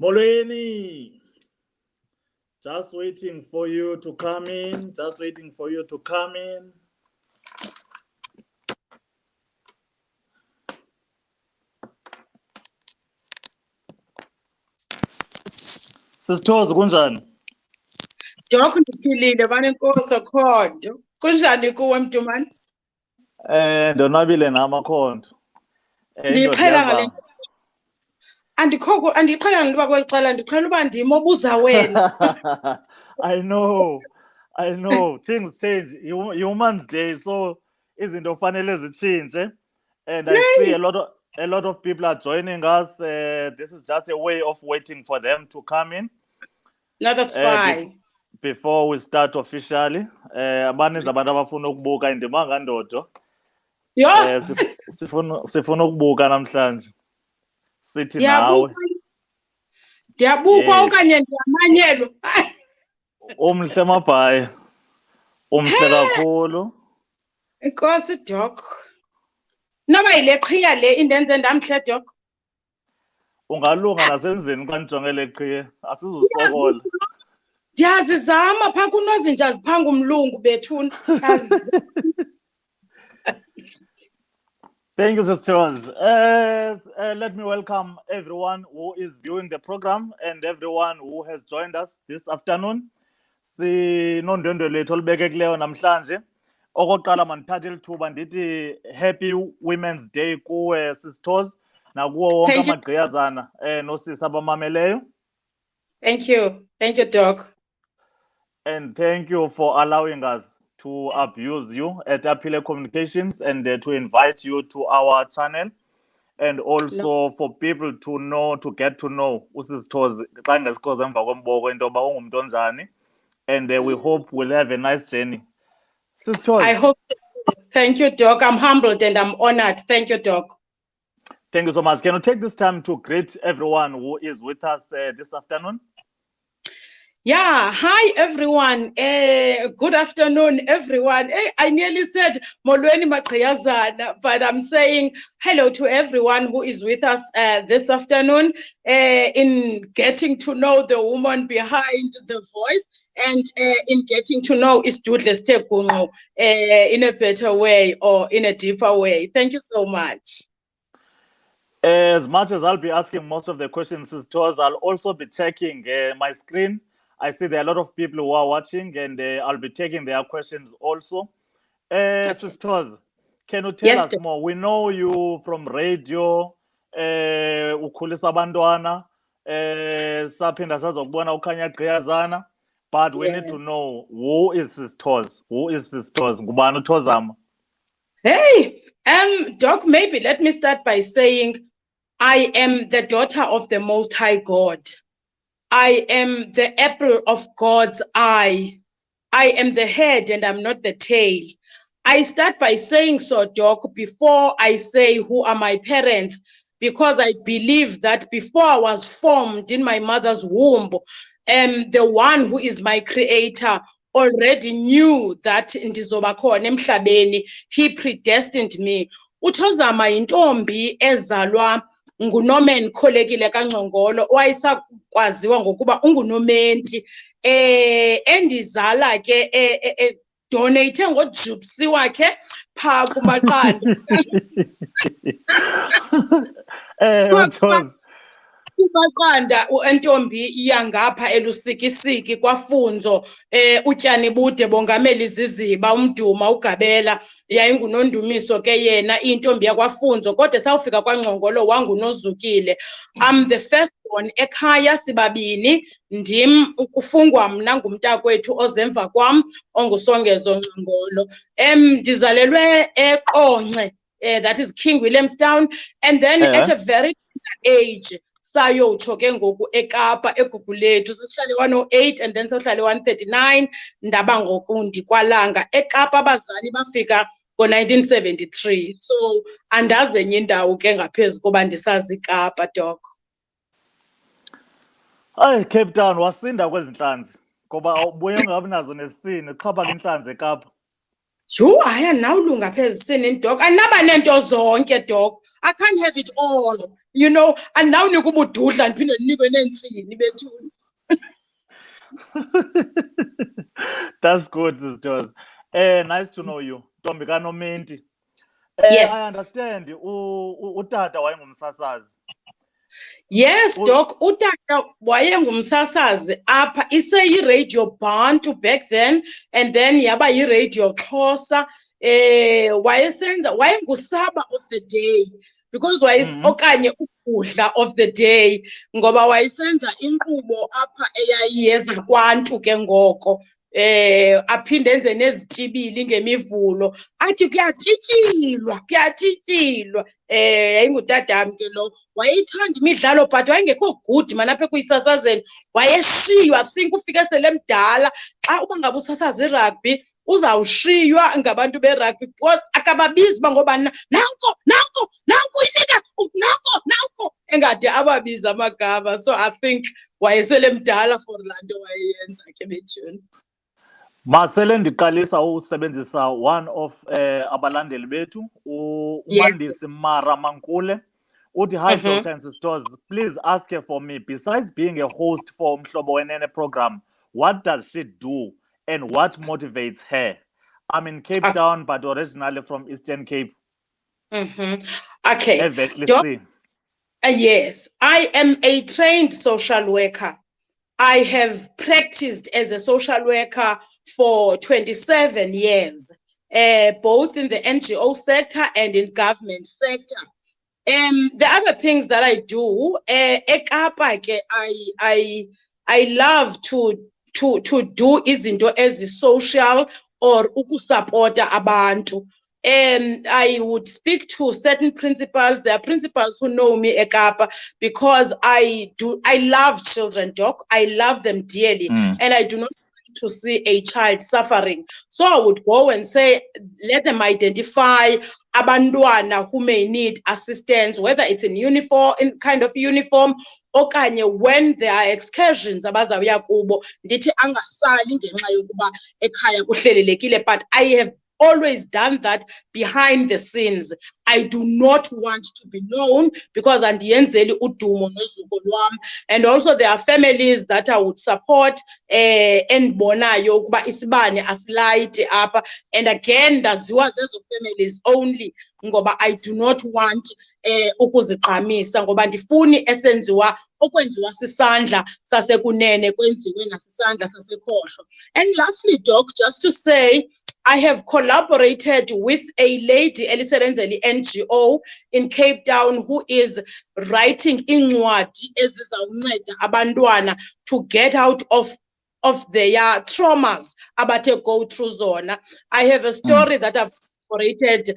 Molweni, just waiting for you to come in. Just waiting for you to come in. Sis'Toz kunjani? Dok ndiphilile banenkosi akhondo. Kunjani kuwe Mdumane? Ndonwabile namakhondo. Ndiqhela ngale andiqhela ngiba kwexala ndiqhela uba ndim obuza wena. I know. Things change. Human's Day, so izinto fanele zitshintshe. And I see a lot of people are joining us. This is just a way of waiting for them to come in. No, that's fine. Before we start officially, abaninzi abantu abafuna ukubuka indima ngandodo. Yho, Sifuna ukubuka namhlanje. Sithi nawe. Ndiyabuka okanye ndiyamanyelwa. Umhle mabhayi. Umhle kakhulu. Inkosi Dok. Noba yile qhiya le indenze ndamhle Dok. Ungalunga nasemzini xa ndijonge le qhiya. Asizusokola. Ndiyazizama phaa kunozinja ziphanga umlungu bethuna. Thank you, Sis'Toz. Let me welcome everyone who is viewing the program and everyone who has joined us this afternoon. Sinondwendwe lethu olubekekileyo namhlanje. Okokuqala mandithathe ilithuba ndithi Happy Women's Day kuwe Sis'Toz nakuwo wonke amagqiyazana nosisi abamameleyo. Thank you Dok. And thank you for allowing us to abuse you at Apile Communications and to invite you to our channel, and also for people to get to know uSis'Toz xa ngesikhoze emva kwemboko into yoba ungumntu onjani, and we hope we'll have a nice journey. Sis'Toz. I hope so. Thank you Dok. I'm humbled and I'm honored. Thank you Dok. Thank you so much. Can you take this time to greet everyone who is with us this afternoon? Yeah, hi everyone. Good afternoon, everyone. I nearly said Molweni Maqhiyazana, but I'm saying hello to everyone who is with us this afternoon in getting to know the woman behind the voice and in getting to know Isdudle Stekunqo in a better way or in a deeper way. Thank you so much. As much as I'll be asking most of the questions, Sis'Toz, I'll also be checking my screen. I see there are a lot of people who are watching, and I'll be taking their questions also. Sis'Toz, can you tell us more? We know you from radio, ukhulisa abantwana, saphinda sazokubona ukhanya gqiyazana, but we need to know who is Sis'Toz? Who is Sis'Toz? Ngubani uThozama? Hey, Doc, maybe let me start by saying I am the daughter of the Most High God. I am the apple of God's eye. I am the head and I'm not the tail. I start by saying so, Doc, before I say who are my parents, because I believe that before I was formed in my mother's womb, the one who is my creator already knew that ndizoba khona emhlabeni. He predestined me. uThozama intombi ezalwa nguNorman Kholekile kaNgcongolo owayesakwaziwa ngokuba unguNomenti endizala ke donate ngojupsi wakhe pha kumaqanda kumaqanda entombi iyangapha elusikisiki kwafunzo utyani bude bongameli ziziba umduma ugabela yayingunondumiso ke yena intombi yakwafunzo kodwa sawufika kwaNgcongolo wangunozukile. I'm the firstborn ekhaya sibabini ndim ukufungwa mna ngumntakwethu ozemva kwam ongusongezo Ngcongolo. Ndizalelwe eQonce, that is King Williamstown, and then at a very tender age sayotsho ke ngoku eKapa eGugulethu sesihlale 108 and then sohlale 139 ndaba ngoku ndikwalanga eKapa abazali bafika ngo-1973, so andazi enye indawo ke ngaphezu koba ndisazi iKapa, Doc. Hayi, Cape Town wasinda kwezi nhlanzi ngoba ubuye ungabi nazo nesini xhapha inhlanzi eKapa. Yho, hayi nawulunga phezisini Doc, anaba nento zonke Doc. I can't have it all, you know. And now nikubududla ndiphinde ndinikwe neentsini bethuni. That's good, Sis'Toz. Nice to know you. Ntombi kaNomenti. Yes. I understand. Utata wayengumsasazi. Yes, Doc. Utata wayengumsasazi apha iseyi-radio Bantu back then, and then yaba yi-radio Xhosa. Wayengusaba of the day, because okanye ukudla of the day, ngoba wayesenza inkqubo apha eyayiyeza kwaNtu ke ngoko. Aphinde enze nezitibili ngemivulo athi kuyatyityilwa yayingutatam ke lo wayeyithanda imidlalo but wayengekho good man apha ekuyisasazeni wayeshiywa. I think ufike selemdala xa uba ngabe usasaza irugby uzawushiywa ngabantu berugby because akababizi uba ngobani nanko inika nanko engade ababizi amagama. So I think wayeselemdala for laa nto wayeyenza ke bethuni. Masele ndiqalisa usebenzisa one of abalandeli bethu uMandisi Mara Mankule uthi, hi Dr. and Sis'Toz, please ask her for me, besides being a host for Mhlobo Wenene program, what does she do and what motivates her? I'm in Cape Town but originally from Eastern Cape. Okay. Yes, I am a trained social worker. I have practiced as a social worker for 27 years, both in the NGO sector and in government sector. The other things that I do, I love to do izinto ezi-social or ukusupporta abantu. I would speak to certain principals. There are principals who know me eKapa because I love children, Doc. I love them dearly, and I do not want to see a child suffering. So I would go and say, let them identify abantwana who may need assistance, whether it's in uniform, in kind of uniform, okanye when there are excursions abazawuya kubo ndithi angasali ngenxa yokuba ekhaya kuhlelelekile. But I have always done that behind the scenes. I do not want to be known because andiyenzeli udumo nozuko lwam. And also there are families that I would support endibonayo ukuba isibane asilayite apha. And again, ndaziwa zezo families only ngoba I do not want ukuzigqamisa ngoba ndifuni esenziwa okwenziwa sisandla sasekunene kwenziwe nasisandla sasekhohlo. And lastly, Doc, just to say, I have collaborated with a lady, elisebenzeli NGO in Cape Town, who is writing incwadi ezizawunceda abantwana to get out of their traumas abathe go through zona. I have a story that I've collaborated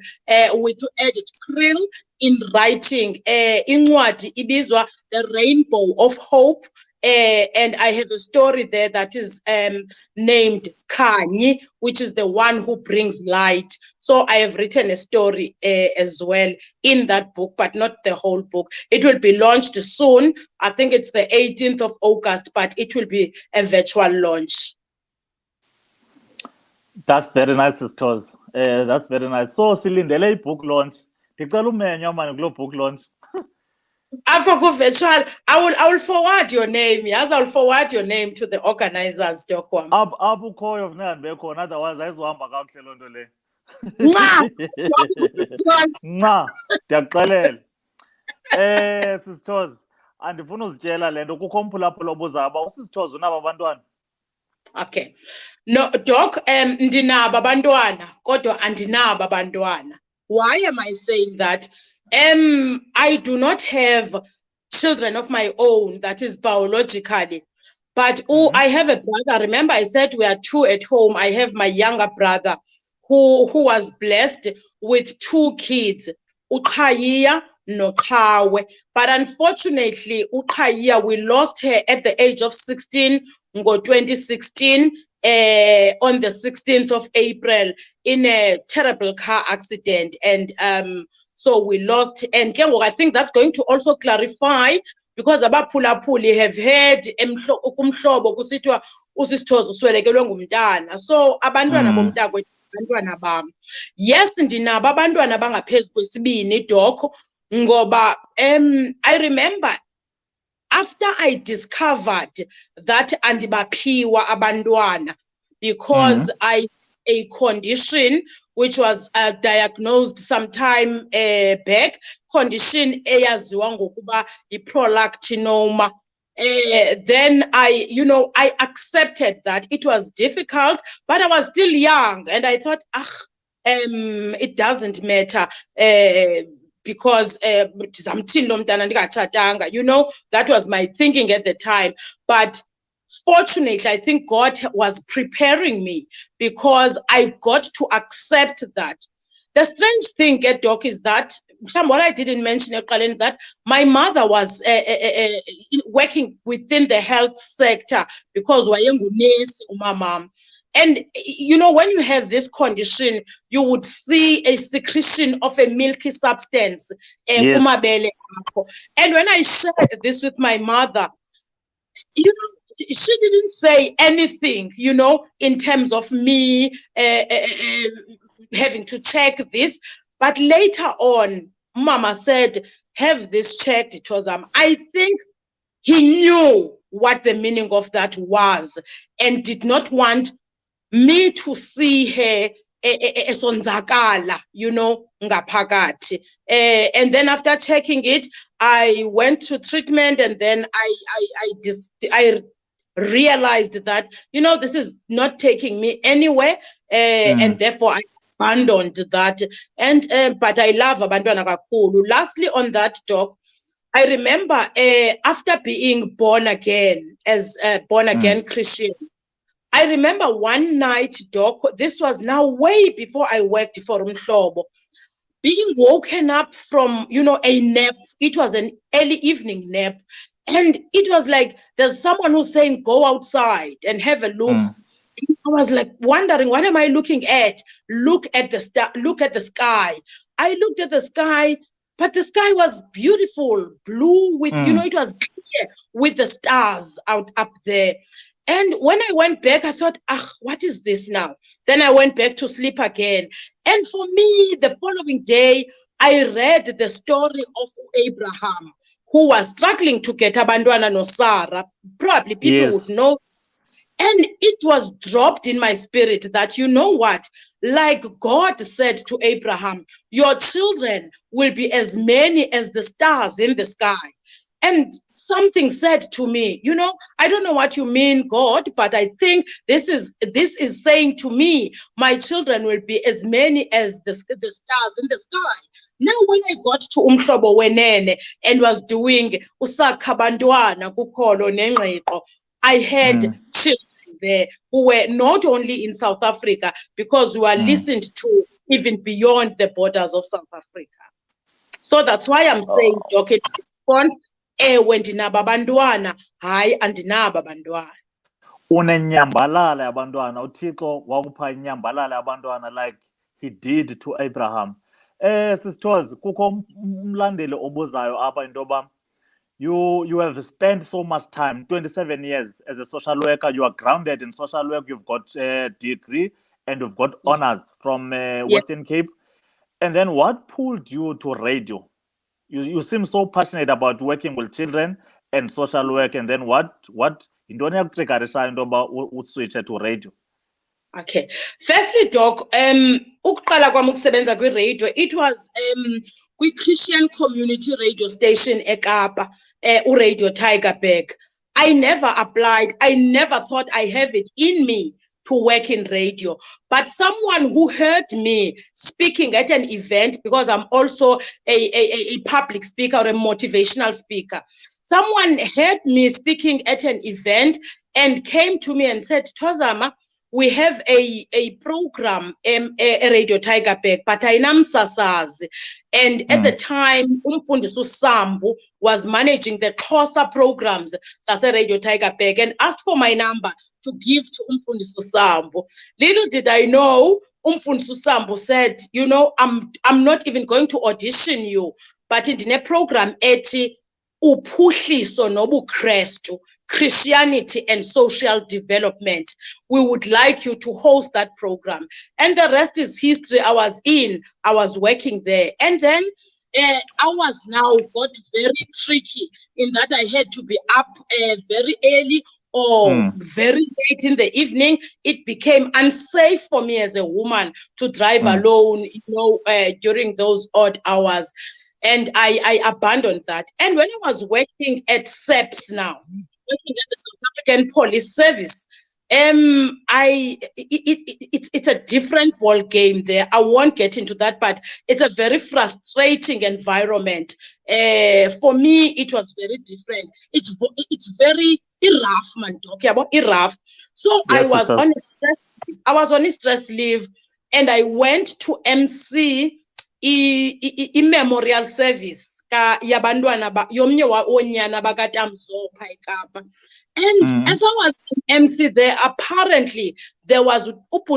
with Edith Krill in writing incwadi ibizwa The Rainbow of Hope. And I have a story there that is named Khanyi, which is the one who brings light. So I have written a story as well in that book, but not the whole book. It will be launched soon. I think it's the 18th of August, but it will be a virtual launch. That's very nice, Sis'Toz. That's very nice. So silindele book launch. Ndicela umenywa mani kulo book launch. After virtual, I will forward your name. Yes, I will forward your name to the organizers, Dokwam. Abu khoyo vuna ndibekho, otherwise ayizohamba kakuhle loo nto le. Nca, ndiyakuxelela. Sis'Toz, andifuna uzitshela le nto kukho umphulaphula obuzaba uSis'Toz unaba abantwana. Okay. No, Doc, ndinaba abantwana kodwa andinaba abantwana. Why am I saying that? I do not have children of my own, that is biologically, but I have a brother. Remember, I said we are two at home. I have my younger brother who was blessed with 2 kids, Ukhaya noKhawe. But unfortunately, Ukhaya, we lost her at the age of 16, 2016. On the 16th of April in a terrible car accident, and so we lost. And I think that's going to also clarify, because abaphulaphuli have heard kumhlobo kusithiwa uSis'Toz uswelekelwe ngumntana. So abantwana bomntakwethu abantwana bam. Yes, ndinabo abantwana abangaphezu kwesibini, Doc, ngoba I remember after I discovered that andibaphiwa abantwana because I a condition which was diagnosed sometime back, condition eyaziwa ngokuba i-prolactinoma. Then I accepted that it was difficult, but I was still young, and I thought, it doesn't matter. Because that was my thinking at the time. But fortunately, I think God was preparing me because I got to accept that. The strange thing, Doc, is that what I didn't mention, that my mother was working within the health sector because umama. And, when you have this condition, you would see a secretion of a milky substance. Yes. And when I shared this with my mother, she didn't say anything, in terms of me having to check this. But later on, Mama said, have this checked. It was, I think he knew what the meaning of that was and did not want me to see her esonzakala, ngaphakathi. And then after checking it, I went to treatment, and then I realized that, this is not taking me anywhere, and therefore I abandoned that. And but I love abantwana kakhulu. Lastly, on that, Doc, I remember after being born again as a born again Christian, I remember one night, Doc, this was now way before I worked for Umhlobo, being woken up from, a nap. It was an early evening nap. And it was like, there's someone who's saying, go outside and have a look. I was like wondering, what am I looking at? Look at the sky. I looked at the sky, but the sky was beautiful, blue with, it was clear with the stars up there. And when I went back, I thought, what is this now? Then I went back to sleep again. And for me, the following day, I read the story of Abraham, who was struggling to get abantwana no Sarah. Probably people would know. And it was dropped in my spirit that, you know what? Like God said to Abraham, your children will be as many as the stars in the sky. And something said to me, I don't know what you mean, God, but I think this is saying to me, my children will be as many as the stars in the sky. Now, when I got to Umhlobo Wenene and was doing Usakha Bantwana kukholo nengqiqo, I had children there who were not only in South Africa, because we were listened to even beyond the borders of South Africa. So that's why I'm saying, Doc, in response, ewe ndinabo abantwana, hayi andinabo abantwana. Unenyambalala abantwana, uThixo wakupha inyambalala abantwana like he did to Abraham. Sis'Toz, kukho umlandeli obuzayo apha into yoba you have spent so much time, 27 years as a social worker. You are grounded in social work. You've got a degree and you've got honors from Western Cape. And then what pulled you to radio? You seem so passionate about working with children and social work. And then what yintoni yakutriggerisha into yoba uswitshe to radio? Okay. Firstly, Doc, ukuqala kwami ukusebenza kwi-radio, it was kwi-Christian community radio station eKapa, uRadio Tygerberg. I never applied. I never thought I have it in me to work in radio. But someone who heard me speaking at an event, because I'm also a public speaker or a motivational speaker, someone heard me speaking at an event and came to me and said, Tozama, we have a program, a Radio Tygerberg, but ayinamsasazi. And at the time, Umfundisi Sambu was managing the Xhosa programs, Sase Radio Tygerberg, and asked for my number to give to Umfundisi Sambu. Little did I know, Umfundisi Sambu said, I'm not even going to audition you, but in a program ethi uphuhliso nobukrestu, Christianity and social development, we would like you to host that program. And the rest is history. I was working there. And then hours now got very tricky in that I had to be up very early or very late in the evening. It became unsafe for me as a woman to drive alone, during those odd hours. And I abandoned that. And when I was working at SEPS now, working at the South African Police Service, it's a different ball game there. I won't get into that, but it's a very frustrating environment. For me, it was very different. It's very rough, man. Okay, about rough. So yes, I was on a stress leave, and I went to MC memorial service yabantwana yomnye wonyana bakaTamzopha eKapa. And as I was in MC there, apparently there was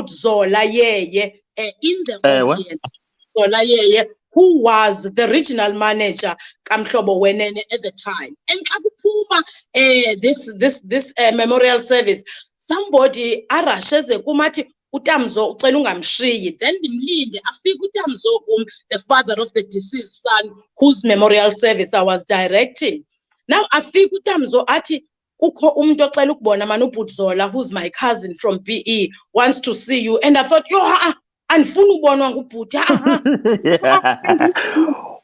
Zola Yeye in the audience. Zola Yeye, who was the regional manager Kamhlobo Wenene at the time. And this memorial service, somebody arashes kumati uTamzo ucela ungamshiyi, then ndimlinde afike uTamzo the father of the deceased son, whose memorial service I was directing. Now afike uTamzo athi kukho umuntu ocela ukubona manje uButzola, who's my cousin from BE, wants to see you. And I thought, andifuna ubonwa ngubhuti.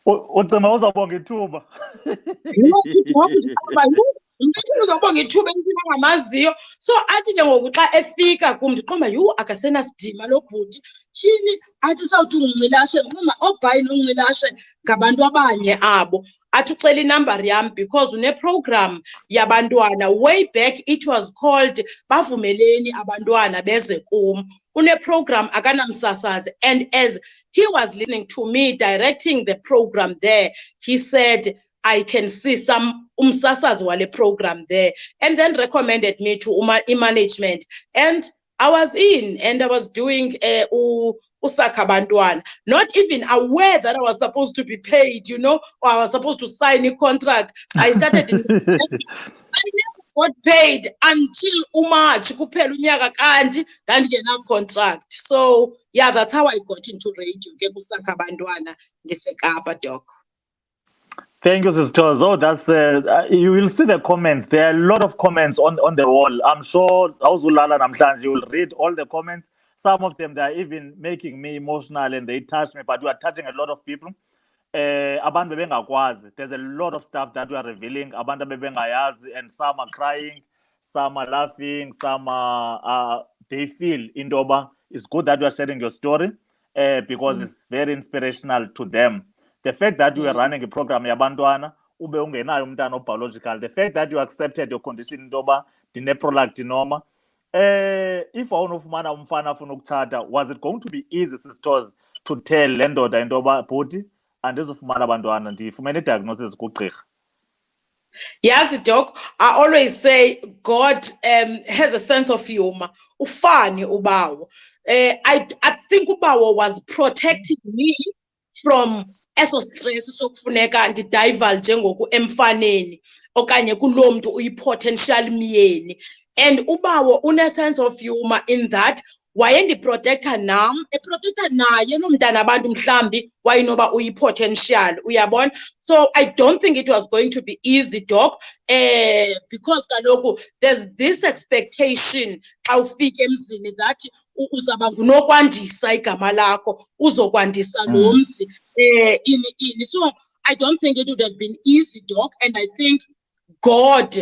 ucima uzawubonga ithuba. Uzawubonga ithuba engamaziyo. So athi ke ngoku xa efika kum ndiqomba akasenasidima lo bhuti. Tyhini athi sawuthi uNcilashe, ndiqomba oBhayi noNcilashe ngabantu abanye abo. Athi ucela inumber yam because une-program yabantwana. Way back it was called Bavumeleni Abantwana Beze Kum. Une-program akanamsasazi. And as he was listening to me directing the program there, he said, I can see some umsasazi wale program there, and then recommended me to management. And I was in, and I was doing Usaka Bantwana, not even aware that I was supposed to be paid, or I was supposed to sign a contract. I started I never got paid until March kuphela unyaka kanti ndandingena contract. So yeah, that's how I got into radio ke Usaka Bantwana ngeseKapa, Doc. Thank you, Sis'Toz. Oh, that's you will see the comments. There are a lot of comments on the wall. I'm sure Awuzulala namhlanje, you will read all the comments. Some of them, they are even making me emotional and they touch me, but you are touching a lot of people. Abantu bebengakwazi. There's a lot of stuff that we are revealing. Abantu bebengayazi, and some are crying, some are laughing, some are they feel indoba. It's good that you are sharing your story because it's very inspirational to them. The fact that you are running a program yabantwana ube ungenayo umntana biological, the fact that you accepted your condition intoba ndine-product noma if awunofumana umfana afuna ukuthatha, was it going to be easy, Sis'Toz, to tell le ndoda intoba bhuti andizufumana abantwana, ndifumene i-diagnosis kugqirha? Yes, Doc. I always say God has a sense of humor. Ufani ubawo. I think ubawo was protecting me from eso stress sokufuneka ndidivulge ngoku emfaneni okanye kulo mntu uyi-potential myeni. And ubawo une-sense of humor in that wayendiprotecta nam, eprotecta naye lo mntana abantu mhlambi wayenoba uyi-potential, uyabona? So I don't think it was going to be easy, Doc, because kaloku there's this expectation xa ufika emzini that uzaba ngunokwandisa igama lakho, uzokwandisa lo mzi ini. So I don't think it would have been easy, Doc, and I think God,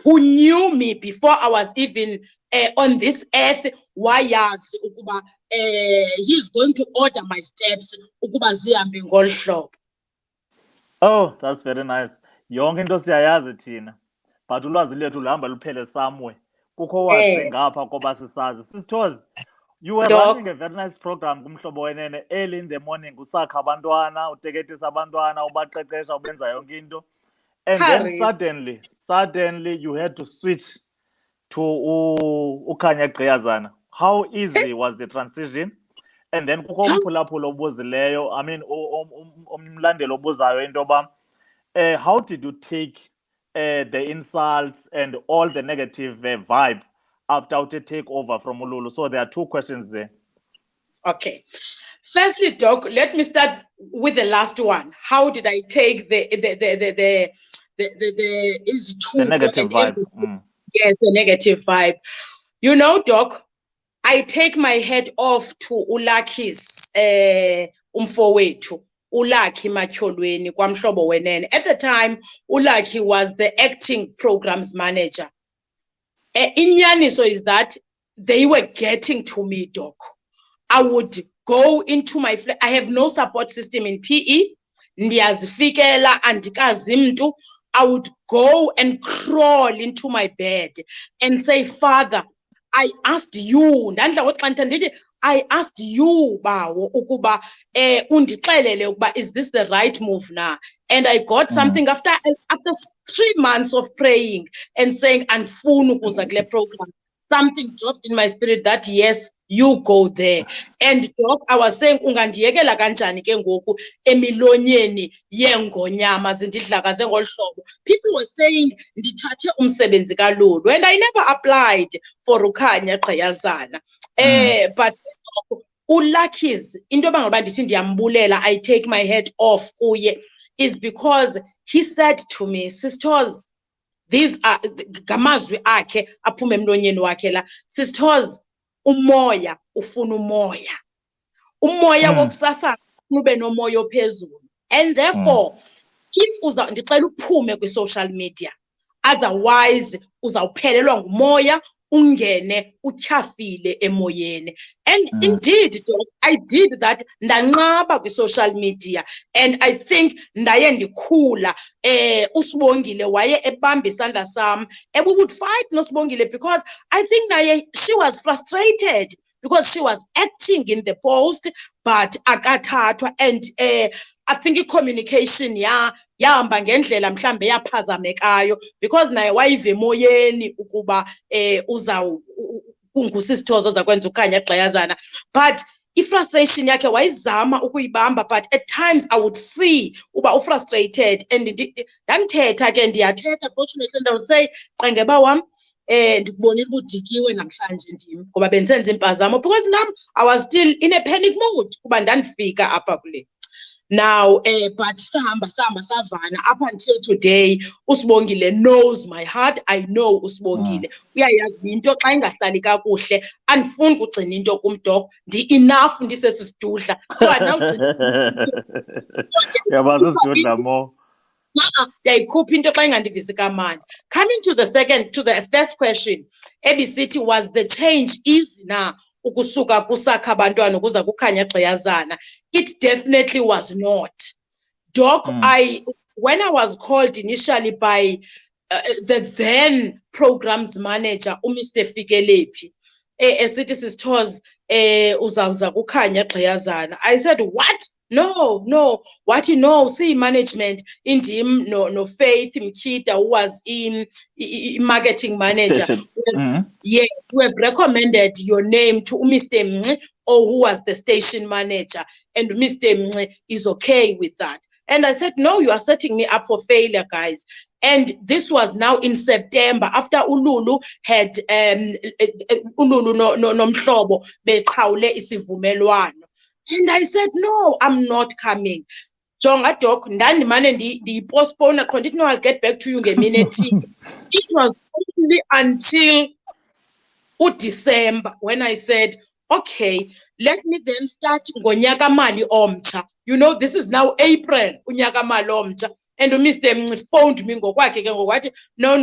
who knew me before I was even on this earth, wayazi ukuba he's going to order my steps ukuba zihambe ngolu hlobo. Oh, that's very nice. Yonke into siyayazi thina, but ulwazi lethu luhamba luphele somewhere. Kukho wazi ngapha koba sisazi. Sis'Toz, you were running a very nice program kumhlobo wenene early in the morning, usakha abantwana, uteketisa abantwana, ubaqeqesha, ubenza yonke into. And then suddenly you had to switch to uKhanya Gqiyazana. How easy was the transition? And then kukho umphulaphula obuzileyo, I mean umlandelo obuzayo intoba how did you take the insults and all the negative vibe after you take over from Ululu? So there are two questions there. Okay. Firstly, Doc, let me start with the last one. How did I take the negative vibe? Yes, the negative vibe. You know, Doc, I take my head off to Ulakhi's umfowethu. Ulakhi Matyholweni kwamhlobo wenene. At the time, Ulakhi was the acting programs manager. Inyaniso is that they were getting to me, Doc. I would go into my flat. I have no support system in PE. Ndiyazifikela andikazi mntu. I would go and crawl into my bed and say, Father, I asked you. I asked you, Bawo, ukuba undixelele ukuba is this the right move now? And I got something after 3 months of praying and saying, andifuni ukuza kule program. Something dropped in my spirit that yes, you go there. And Doc, I was saying, ungandiyekela kanjani ke ngoku emilonyeni yeengonyama zindidlakaze ngolu hlobo. People were saying, ndithathe umsebenzi kaLulu, and I never applied for uKhanya Gqiyazana. But uLucky's, into yoba ndithi ndiyambulela, I take my head off kuye, is because he said to me, Sis'Toz, these are ngamazwi akhe aphume emlonyeni wakhe la, Sis'Toz, umoya ufuna umoya. Umoya wokusasa ube nomoya ophezulu. And therefore, if ndicela uphume kwi-social media, otherwise uzawuphelelwa ngumoya, ungene utyhafile emoyeni. And indeed, Doc, I did that. Ndanqaba kwi-social media, and I think ndaye ndikhula. Usibongile waye ebamba isandla sam, and we would fight noSibongile because I think naye she was frustrated because she was acting in the post, but akathathwa. And I think i-communication yahamba ngendlela mhlambe yaphazamekayo because naye wayive emoyeni ukuba kunguSis'Toz ozakwenza uKhanya Gqiyazana. But i-frustration yakhe wayizama ukuyibamba, but at times I would see uba ufrustrated, and ndandithetha ke ndiyathetha, fortunately, and I would say, Qengeba wam, ndikubonile uba udikiwe namhlanje ndim ngoba bendisenza impazamo, because nam I was still in a panic mode kuba ndandifika apha kule. Now, but sahamba savana up until today. uSibongile knows my heart. I know uSibongile. Uyayazi into xa ingahlali kakuhle, andifuni ukugcina into kumDoc, enough ndisesisitudla. So I now yabazi isidudla more. Ndiyayikhupha into xa ingandivisi kamandi. Coming to the first question, ebisithi, was the change easy na ukusuka kusakha abantwana ukuza kuKhanya Gqiyazana? It definitely was not. Doc, when I was called initially by the then programs manager, Mr. Fikelepi, esithi Sis'Toz, uzawuza kuKhanya Gqiyazana, I said, what? No. What you know, see, management, indim no Faith Mkita, who was in marketing manager. Yes, we have recommended your name to Mr. Mnci, or who was the station manager, and Mr. Mnci is okay with that. And I said, no, you are setting me up for failure, guys. And this was now in September, after Ululu had Ululu no mhlobo beqhawule isivumelwano. And I said, no, I'm not coming. Jonga Doc, ndandimane ndi-postpone, I didn't know I'll get back to you in a minute. It was only until December when I said, okay, let me then start ngonyaka mali omtsha. You know, this is now April, unyaka mali omtsha. And Mr. Mnci phoned me ngokwakhe ke ngokwathi, no,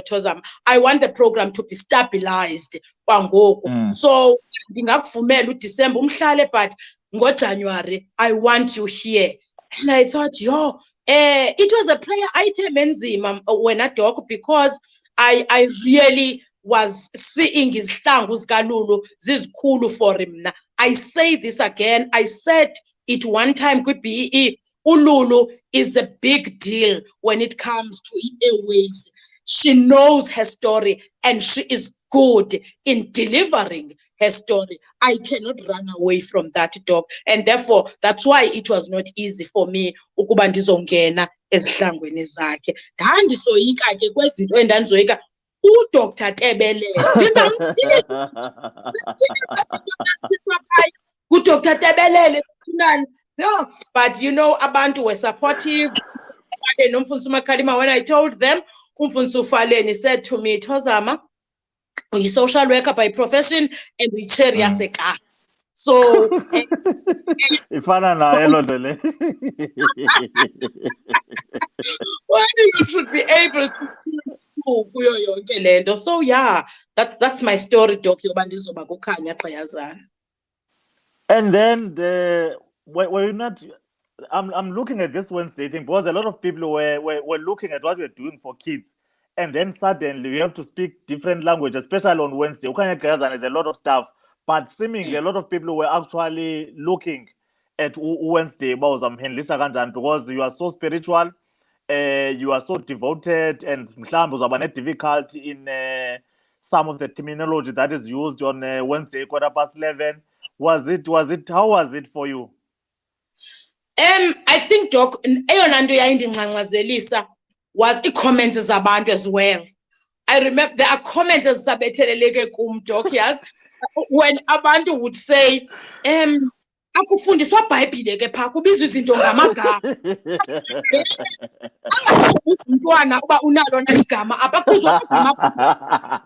Tozam, I want the program to be stabilized kwangoku. So ndingakuvumela uDecember umhlale, but ngoJanuary I want you here. And I thought, it was a prayer item enzima wena Doc, because I really was seeing his hlangu zikaLulu zizikhulu for him. I say this again, I said it one time kwi-BE, uLulu is a big deal when it comes to airwaves. She knows her story and she is good in delivering her story. I cannot run away from that, Doc. And therefore, that's why it was not easy for me ukuba ndizongena ezihlangweni zakhe. Ndandisoyika ke kwezinto endandizoyika uDr. Tebelele. Dr. Tebelele, no, but you know, abantu were supportive. When I told them, he said to me, Tozama, we're social worker by profession and we cherry as a car. So ifana naye loo nto le. Well, you should be able to pull kuyo yonke lento. So yeah, that's my story, Doc. And then we're not. I'm looking at this Wednesday thing because a lot of people were looking at what we're doing for kids, and then suddenly you have to speak different language, especially on Wednesday. There's a lot of stuff, but seemingly a lot of people were actually looking at Wednesday because you are so spiritual, you are so devoted, and mhlawumbi uzawuba difficulty in some of the terminology that is used on Wednesday 11:15. How was it for you? I think, Doc, eyona nto yayindingcangcazelisa was i-comments zabantu as well. I remember there are comments ezisabetheleleke kum, Doc, yes, when abantu would say, akufundiswa Bhayibhile ke phaa, kubizwa izinto ngamagama. Angabuza umntwana uba unalo na igama apha, kuzwa amagama.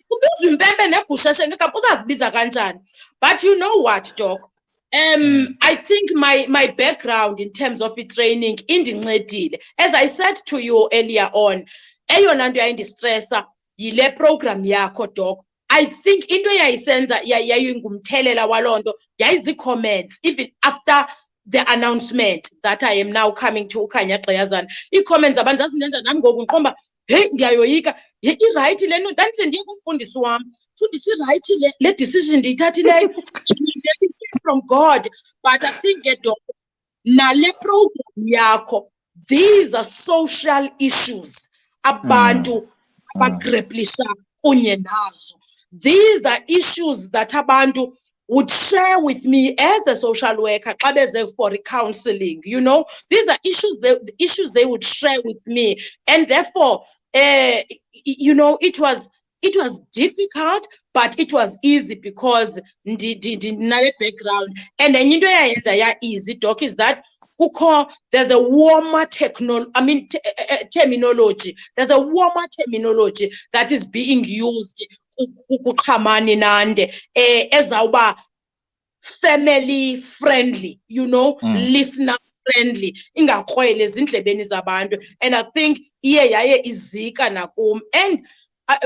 Kubizwa impempe negusha ngegama, uzazibiza kanjani? But you know what, Doc? I think my background in terms of training indincedile. As I said to you earlier on, eyona nto yayindistressa yile program yakho, Doc. I think into yayisenza yayingumthelela waloo nto yayizi-comments, even after the announcement that I am now coming to Ukhanya Gqiyazana. Ii-comments abantu zazindenza nami ngoku ndiqomba, heyi, ndiyayoyika, irayithi le nto, ndandise ndiye kumfundisi wam, mfundisi irayithi le decision ndiyithathileyo, from God. But I think nale program yakho, these are social issues abantu abagreplisha kunye nazo. These are issues that abantu would share with me as a social worker for counseling. You know, these are issues they would share with me, and therefore, you know, it was difficult, but it was easy because nale background. And then into ya easy, Doc, is that there's a warmer terminology. There's a warmer terminology that is being used ezawuba family friendly, you know, listener friendly, ingakrwele ezindlebeni zabantu. And I think yaye izika nakum. And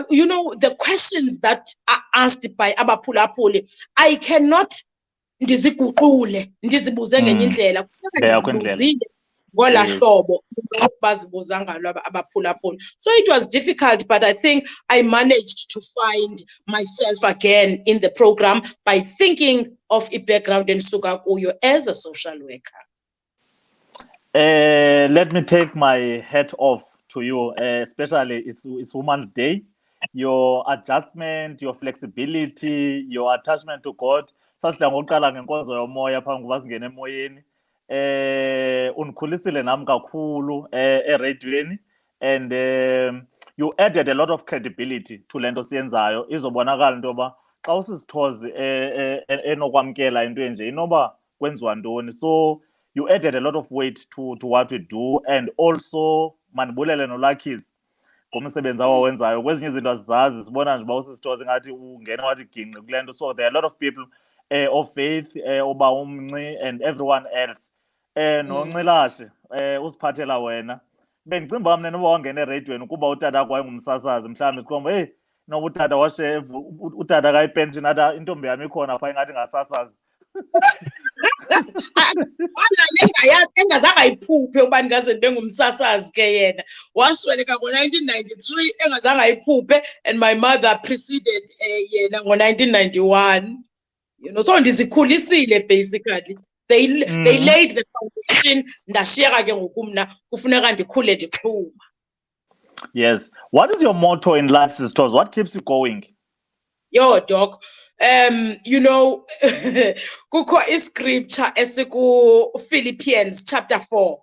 you know, the questions that are asked by abaphulaphuli, I cannot ndiziguqule ndizibuze ngenye indlela, ndizibuzile ngola hlobo bazibuza ngalo abaphulaphuli. So it was difficult, but I think I managed to find myself again in the program by thinking of a background in Suka kuyo as a social worker. Let me take my hat off to you, especially it's Women's Day. Your adjustment, your flexibility, your attachment to God. Sasidla ngokuqala ngenkonzo yomoya phambi kuba singene emoyeni. Unkhulisile nami kakhulu eradweni, and you added a lot of credibility to le nto siyenzayo. Izobonakala into yoba xa usisithozi enokwamkela into enje inoba kwenziwa ntoni. So you added a lot of weight to what we do, and also mandibulele nolakhizi ngomsebenzi awawenzayo. Kwezinye izinto asizazi, sibona nje uba usisithozi ngathi ungena wathi ginqi kule nto. So there are a lot of people of faith, oba umnci and everyone else. Noncilashe usiphathela wena. Bengicinga uba mna noba wangena eradweni kuba utata akho wayengumsasazi, mhlawumbi sikhomba heyi noba utata washevu, utata kayipenshini athi intombi yam ikhona phaa ingathi ngasasazi. Engazange ayiphuphe uba ndingaze ndibe ngumsasazi ke yena. Wasweleka ngo-1993 engazange ayiphuphe, and my mother preceded yena ngo-1991. You know, so ndizikhulisile basically. They laid the foundation. Ndashiyeka ke ngoku mna kufuneka ndikhule ndixhuma. Yes. What is your motto in life, Sis'Toz? What keeps you going? Yo, Doc. You know, kukho iscripture esiku Philippians chapter 4.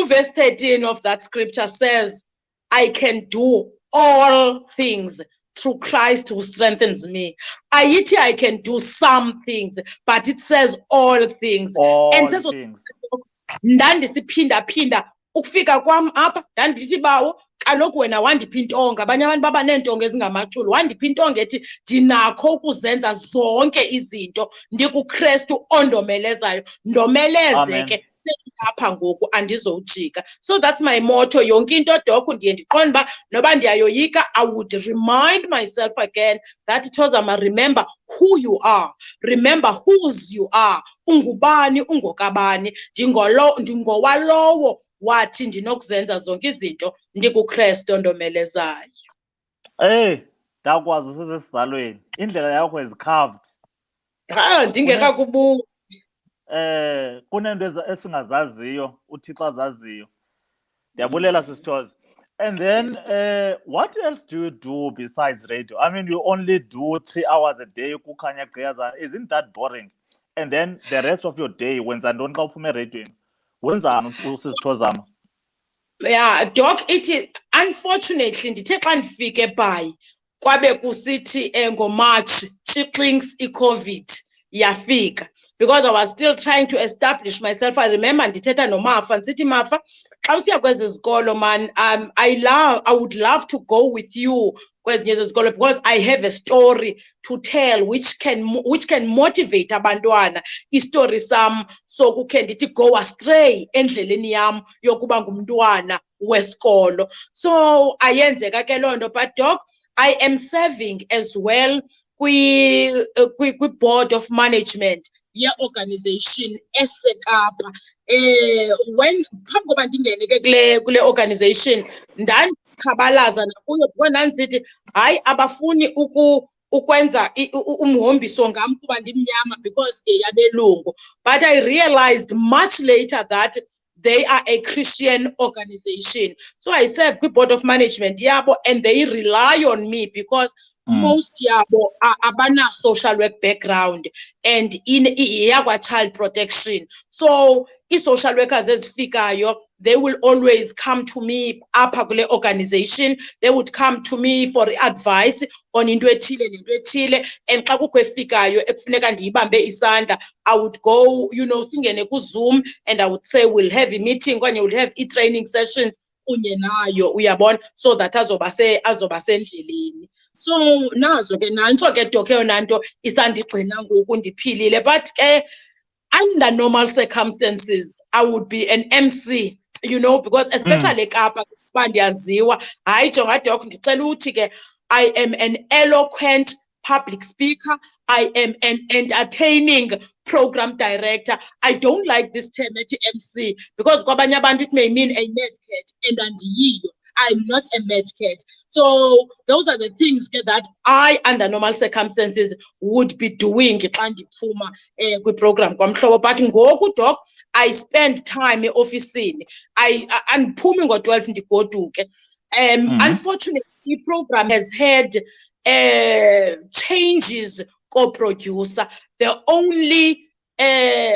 Verse 13 of that scripture says, I can do all things through Christ who strengthens me. Ayithi I can do some things, but it says all things. All things. Ndandisiphinda-phinda ukufika kwam apha ndandithi bawo kaloku wena wandipha intonga, abanye abantu baba neentonga ezingamachulu, wandipha intonga ethi ndinakho ukuzenza zonke izinto ndikuKristu ondomelezayo, ndomeleze ke apha ngoku andizowujika. So that's my motto. Yonke into Doc ndiye ndiqonde uba noba ndiyayoyika, I would remind myself again that Tozama, remember who you are, remember whose you are. Ungubani ungokabani, ndingowalowo wathi ndinokuzenza zonke izinto ndikuKristu ondomelezayo. Hey, ndakwazi usesizalweni, indlela yakho is carved. Ndingekakubuza. Kunento esingazaziyo, uThixo azaziyo. Ndiyabulela Sis'Toz. And then what else do you do besides radio? I mean, you only do 3 hours a day kukhanya gqiyazana. Isn't that boring? And then the rest of your day wenza ntoni xa uphuma eradiweni? Wenzani uSis'Tozama? Yeah, Doc, unfortunately ndithe xa ndifike eBhayi kwabe kusithi ngoMarch Chiklings iCovid yafika, because I was still trying to establish myself. I remember ndithetha noMafa ndisithi, Mafa, xa usiya kwezi zikolo man, I would love to go with you kwezinye ezi zikolo, because I have a story to tell which can motivate abantwana. Istory sam so kukhe ndithi go astray endleleni yam yokuba ngumntwana wesikolo. So ayenzeka ke loo nto, but Doc, I am serving as well kwi-board of management ye-organization esekapa. When phambi koba ndingene ke kule organization ndandikhabalaza nakuyo, because ndandisithi hayi abafuni ukwenza umhombiso ngam kuba ndimnyama because yabelungu. But I realized much later that they are a Christian organization. So I serve kwi-board of management yabo, and they rely on me because most yabo abana social work background and iyakwa child protection. So i-social workers ezifikayo, they will always come to me apha kule organization. They would come to me for advice on into ethile nento ethile, and xa kukho efikayo ekufuneka ndiyibambe isandla, I would go, singene ku-Zoom, and I would say we'll have a meeting okanye we'll have training sessions kunye nayo, uyabona, so that azoba sendleleni. So nazo ke nantso ke Doc eyona nto isandigcina ngoku ndiphilile. But under normal circumstances I would be an MC, because especially eKapa kuba ndiyaziwa. Hayi jonga Doc, ndicela uthi ke I am an eloquent public speaker. I am an entertaining program director. I don't like this term MC because kwabanye abantu it may mean a mad cat, and andiyiyo. I'm not a mad cat. So those are the things that I, under normal circumstances, would be doing xa ndiphuma kwi-program kwamhlobo. But ngoku Doc, I spend time e-ofisini. Andiphumi ngo-12 ndigoduke. Unfortunately, the program has had changes co-producer. The only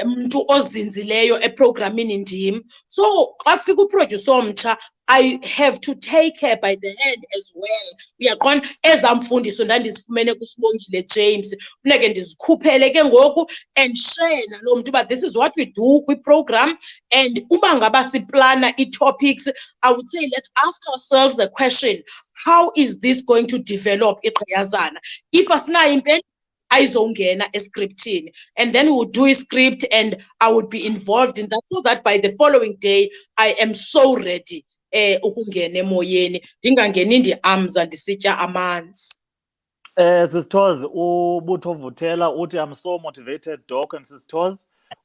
mntu ozinzileyo eprogramini ndim. So xa kufika uproducer omtsha, I have to take her by the hand as well. Uyaqonda, ezamfundiso ndandizifumene kuSibongile James, funeke ndizikhuphele ke ngoku and share nalo mntu uba this is what we do kwi-program. And uba ngaba siplana i-topics, I would say let's ask ourselves a question: how is this going to develop igqiyazana? If asinayo impendulo, ayizongena escriptini, and then we would do a script and I would be involved in that, so that by the following day I am so ready ukungena emoyeni, ndingangeni ndiamza ndisitya amanzi. Sis'Toz, ubuthovuthela uthi I'm so motivated Doc, and Sis'Toz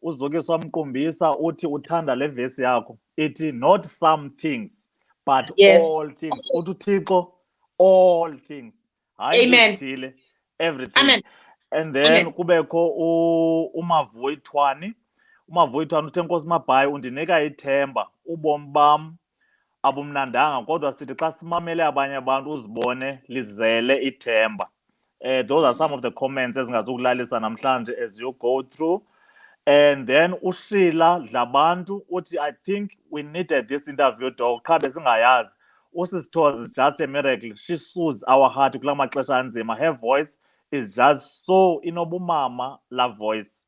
uZukisa wamqumbisa uthi uthanda le verse yakho ithi not some things but all things. Uthi uThixo all things. Amen. Everything. Amen. And then kubekho uMavuithwani uthi Nkosi Mabhayi undinika ithemba, ubomi bam abumnandanga kodwa sithi xa simamele abanye abantu uzibone lizele ithemba. Those are some of the comments ezingazukulalisa namhlanje as you go through. And then uShila Dlabantu uthi I think we needed this interview Doc, qha besingayazi Sis'Toz is just a miracle. She soothes our heart kula maxesha anzima. Her voice is just so inobumama, love voice.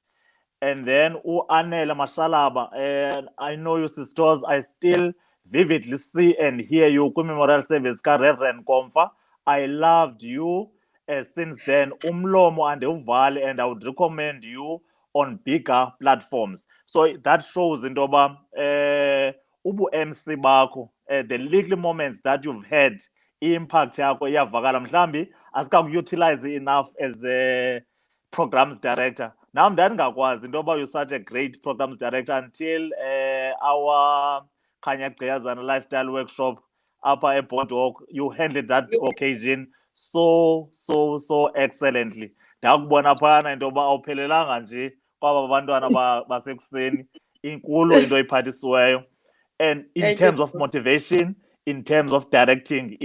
And then Anela Mashalaba, and I know you, Sis'Toz, I still vividly see and hear you, Memorial Service, Reverend Comfa. I loved you since then, Umlomo and Uvali, and I would recommend you on bigger platforms. So that shows in Doba, Ubu MC Bako, the little moments that you've had, impact yako iyavakala mhlambi asikakutilize enough as a programs director. Now ndandingakwazi into yoba you're such a great programs director until our Khanya Gqiyazana lifestyle workshop upper Boardwalk, you handled that occasion so excellently. Ndakubona phana into yoba awuphelelanga nje kwaba bantwana basekuseni, inkulu into oyiphathisiweyo. And in terms of motivation, in terms of directing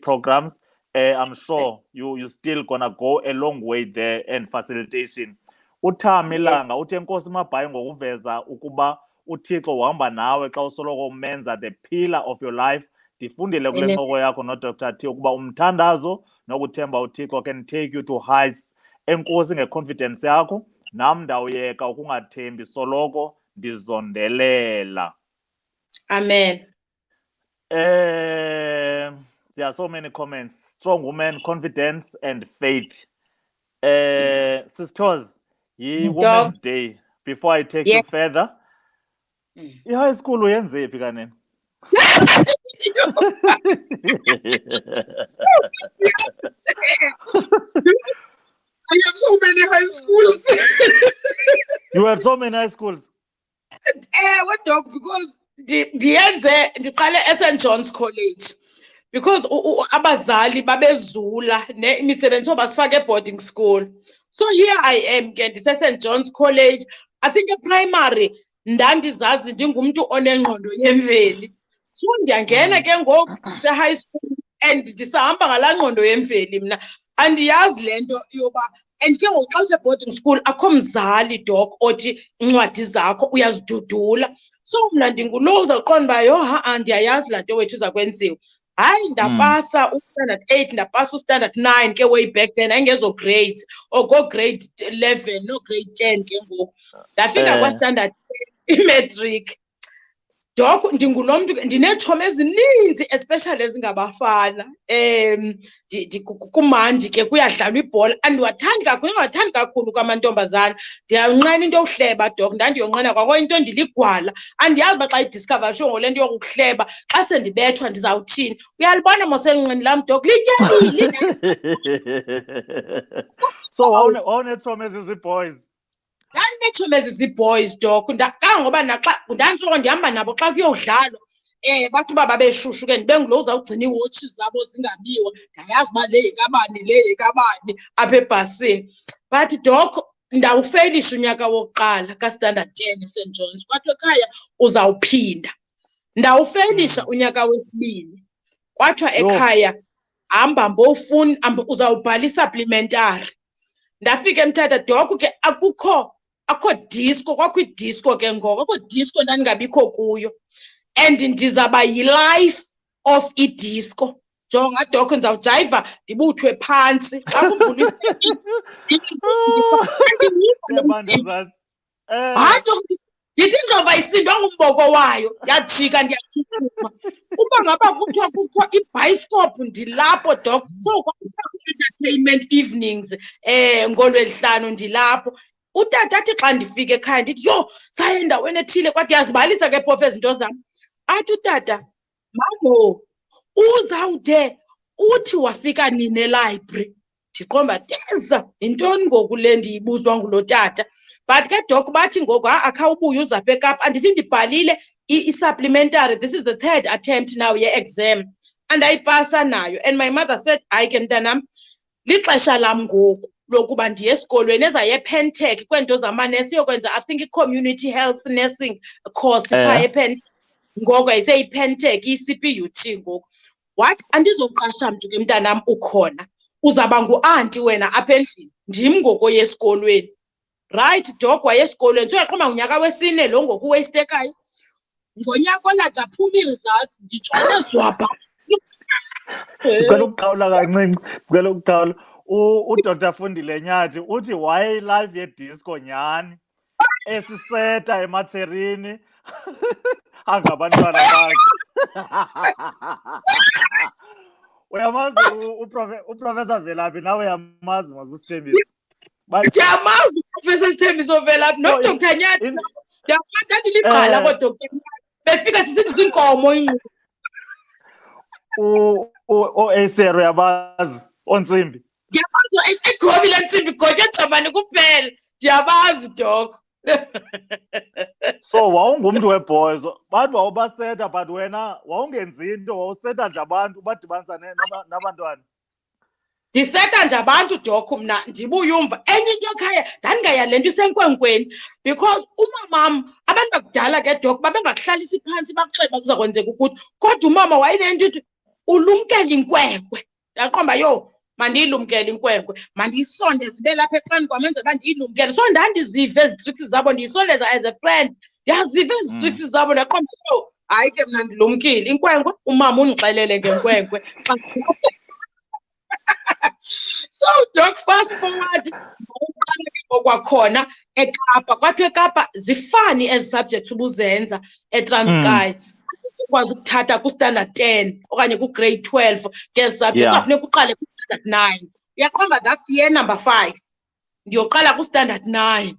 programs, I'm sure you're still gonna go a long way there and facilitation. Uthamilanga uthi enkosi mabhayi ngokuveza ukuba uThixo uhamba nawe xa usoloko umenza the pillar of your life. Ndifundile kule ncoko yakho noDr. T ukuba umthandazo nokuthemba uThixo can take you to heights. Enkosi ngeconfidence yakho, nam ndawuyeka ukungathembi, soloko ndizondelela. Amen. There are so many comments. Strong woman, confidence, and faith. Sis'Toz, Women's Day. Before I take you further, high school uyenze phi kanene? I have so many high schools. You had so many high schools. What dog? Because ndiqale St. John's College. Because abazali babezula imisebenzi basifake boarding school. So here I am ke St. John's College. I think a primary ndandizazi ndingumntu onengqondo yemveli. So ndiyangena ke ngoku high school and ndisahamba ngalaa ngqondo yemveli mna. Andiyazi lento yoba and ke ngoku xa use-boarding school akho mzali dok othi incwadi zakho uyazidudula. So mna ndingulo uzawuqonda uba yho ha-a ndiyayazi laa nto wethu uza kwenziwa. Hayi ndapasa u-standard 8 ndapasa u-standard 9 ke way back then ayingezo grades or go grade 11 no grade 10 ke ngoku ndafika kwa-standard i-matric. Dok ndingulo mntu ndineetshomi ezininzi especially ezingabafana. Kumandi ke kuyadlalwa ibhola andiwathandi kakhulu kwamantombazana. Ndiyayonqena into yokuhleba dok, ndandiyonqena kwakho into ndiligwala. Andiyazi uba xa idiscover sho ngole nto yokuhleba xa sendibethwa ndizawuthini. Uyalibona moselunqeni lam dok lityebile. So wawuneetshomi ezizii-boys? Ndandinetshomi ezizii-boys dok kangoba naxa ndandisoloko ndihamba nabo xa kuyodlalwa bathi uba babeshushu ke ndibe ngulo uzawugcina iiwotshi zabo zingabiwa. Ndayazi uba le yekabani apha ebhasini. But dok ndawufeyilisha unyaka wokuqala ka-standard 10 eSt. John's. Kwathiwa ekhaya uzawuphinda. Ndawufeyilisha unyaka wesibini. Kwathiwa ekhaya hamba uzawubhala i-supplementary. Ndafika eMthatha dok ke akho disco, kwakho idisco ke ngoku akho disco ndandingabikho kuyo. And ndizaba yi-life of idisco. Jonga dok ndizawujayiva ndibuthwe phantsi xa kuvulwa hayi dok ndithi ndizova isindwa ngumboko wayo yajika ndiyachuchuma. Uba ngaba kuthiwa kukho ibhayiskophu ndilapho dok. So kwa-entertainment evenings ngoLwesihlanu ndilapho. Utata athi xa ndifika ekhaya ndithi yho saye endaweni ethile kwathi yazibalisa ke phofu ezinto zam. Athi utata mamo uzawude uthi wafika nini elibrary. Ndiqomba teza yintoni ngoku le ndiyibuzwa ngulo tata. But ke dok bathi ngoku akhawubuye uzapha eKapa. Andithi ndibhalile i-supplementary. This is the third attempt now ye-exam andayipasa nayo. And my mother said hayi ke mntanam lixesha lam ngoku lokuba ndiye esikolweni ezaye-Pentech kweento zamanesi yokwenza I think i-community health nursing course phaa ePentech. Ngoko yayiseyi-Pentech i-CPUT ngoku. What? Andizoqasha mntu ke mntanam ukhona. Uzaba ngu-anti wena apha endlini. Ndim ngoko yesikolweni. Right dok wayesikolweni. So uyaqoma ngunyaka wesine lo ngoku uwestekayo. Ngonyaka olaza phuma ii-results nditshone zwabha Ngicela ukuqhawula kancinci, ngicela ukuqhawula. UDr Fundile Nyathi uthi wayelive yedisco nyhani esiseta ematherini angabantwana bakhe. Uyamazi uProfessor Velaphi, nawe uyamazi mos uSithembiso? Ndiyamazi uProfessor Sithembiso Velaphi noDr Nyathi. Ndiyamazi ndiliqhala koDr Nyathi. Befika sisithi zinkomo ingqondo. O-Esero uyabazi, ontsimbi. Ndiyamazi eGobi le ntsimbi gotya Jamani kuphela. Ndiyabazi Doc. So wawungumntu weboys, bantu wawubaseta, but wena wawungenzi into, wawuseta nje abantu ubadibanisa nabantwana. Ndiseta nje abantu Doc mna ndibuya umva. Enye into ekhaya ndandingaya le nto isenkwenkweni because umamam abantu bakudala ke Doc babengakuhlalisi phansi bakuxeba kuza kwenzeka ukuthi kodwa umama wayinento ithi ulumkele inkwenkwe. Yaqomba yo mandiyilumkele inkwenkwe mandiyisonde zibe lapha eqani kwamenze bandiyilumkele. So ndandiziva ezi tricks zabo ndiyisondeza as a friend. Ndiyaziva ezi tricks zabo ndaqomba yo hayi ke mna ndilumkile inkwenkwe umama undixelele ngenkwenkwe. So Doc, fast forward okwakhona eKapa kwathi eKapa zifani ezi subjects ubuzenza eTranskei. Ukwazi ukuthatha ku-standard 10 okanye ku-grade 12 ngezi subjects afuneka uqale ku-standard 9. Uyaqomba that's year number 5 ndiyoqala ku-standard 9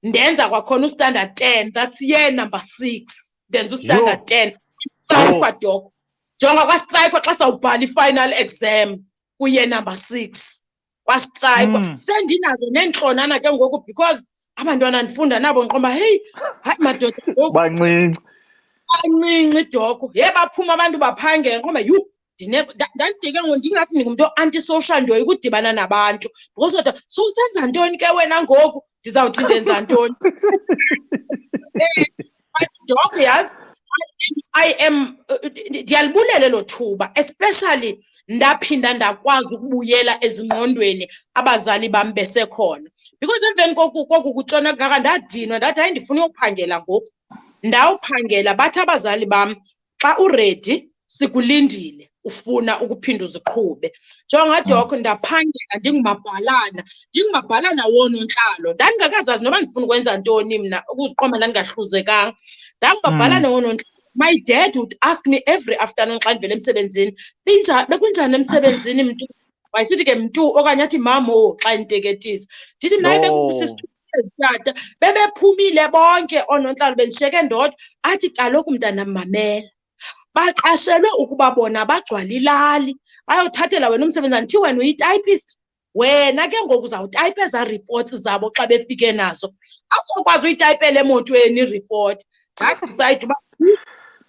ndenza kwakhona u-standard 10 that's year number 6 ndenza u-standard 10 strike Doc. Jonga kwastrike xa sawubhala i-final exam kuye number 6 kwastrike sendinazo neentlonana ke ngoku because abantwana ndifunda nabo ngiqomba hey hayi madoda bancinci Doc. Baphuma abantu baphangela ngiqomba yu ndandike ndingathi ndingumntu anti-social ndoyika ukudibana nabantu because so usenza ntoni ke wena ngoku ndizawuthi ndenza ntoni. Doc yazi I am ndiyalibulela lo thuba especially ndaphinda ndakwazi ukubuyela ezingqondweni abazali bami besekhona because emveni koku kutshona kaka ndadinwa ndathi hayi ndifuna ukuphangela ngoku ndawuphangela bathi abazali bami xa uredi sikulindile ufuna ukuphinda uziqhube. Jonga Doc ndaphangela ndingumabhalana wonontlalo ndandingakazazi noba ndifuna ukwenza ntoni mna ukuziqoma ndandingahluzekanga ndangumabhalana wonontlalo. My dad would ask me every afternoon xa ndivele emsebenzini bekunjani emsebenzini mntu wayesithi ke mntu okanye athi mamo xa nditeketisa ndithi mna tata bebephumile bonke oonontlalo bendishiyeke ndodwa athi kaloku mntana mamela baqashelwe ukuba bona bagcwala ilali bayothathela wena umsebenzi andithi wena uyi-typist wena ke ngoku uzawutayipe ezaa reports zabo xa befike nazo awuzokwazi uyitayipela emotweni iripoti. Ndadicide uba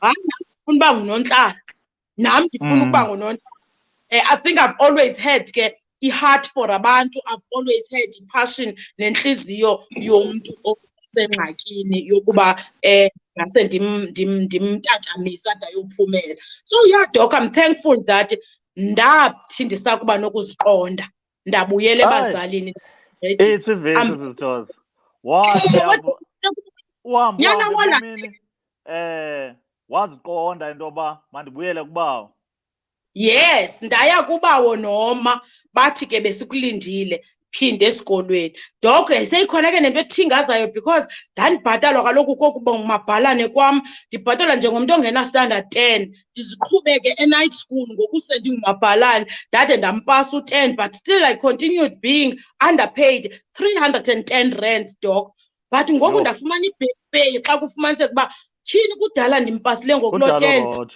hayi ndifuna uba ngunontlalo nam ndifuna ukuba ngunontlalo. I think I've always had ke i-heart for abantu. I've always had i-passion nentliziyo yomntu osengxakini yokuba ngase ndimtatamisa ade ayophumela. So yeah Doc, I'm thankful that ndathi ndisakuba nokuziqonda ndabuyela ebazalini. It's a versus Sis'Toz. Waziqonda into yoba mandibuyele kubawo. Yes, ndaya kubawo noma bathi ke besikulindile phinde esikolweni. Doc seyikhona ke nento ethingazayo because ndandibhatalwa kaloku kokuba ngumabhalane kwam ndibhatalwa njengomntu ongena standard 10 ndiziqhubeke e-night school ngoku sendingumabhalane ndade ndampasa u-10 but still I continued being underpaid 310 rands Doc. But ngoku ndafumana i-back pay xa kufumaniseka uba tyhini kudala ndimpasile ngokulo 10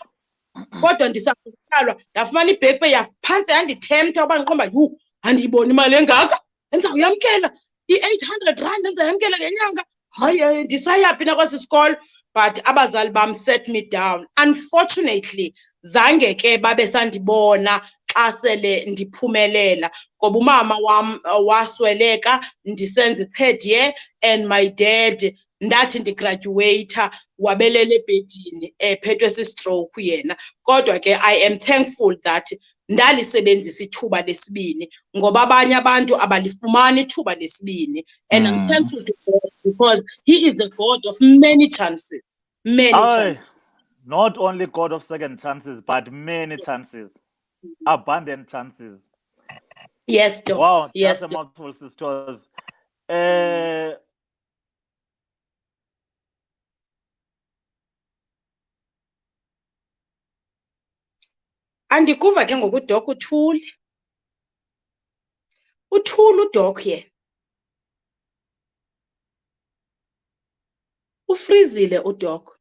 kodwa ndisaqalwa ndafumana i-back pay yaphantse yandithemtha uba ndiqomba yhu andiyiboni imali engaka ndizawuyamkela i-800 rand ndizayamkela ngenyanga hayi ndisayaphi na kwesi sikolo. But abazali bam set me down. Unfortunately zange ke babe sandibona xa sele ndiphumelela ngoba umama wam wasweleka ndisenza i-3rd year and my dad ndathi ndigraduata wabelela ebhedini ephethwe si-stroke yena. Kodwa ke I am thankful that ndalisebenzisa ithuba lesibini ngoba abanye abantu abalifumani ithuba lesibini and I'm thankful to God because he is a God of many chances. Chances. Not only God of second chances but many chances. abundant chances. Yes, Doc. Wow, Yes, that's a Doc. mouthful, Sis'Toz. Andikuva ke ngoku uDoc uthule. Uthule uDoc yena. Ufrizile uDoc.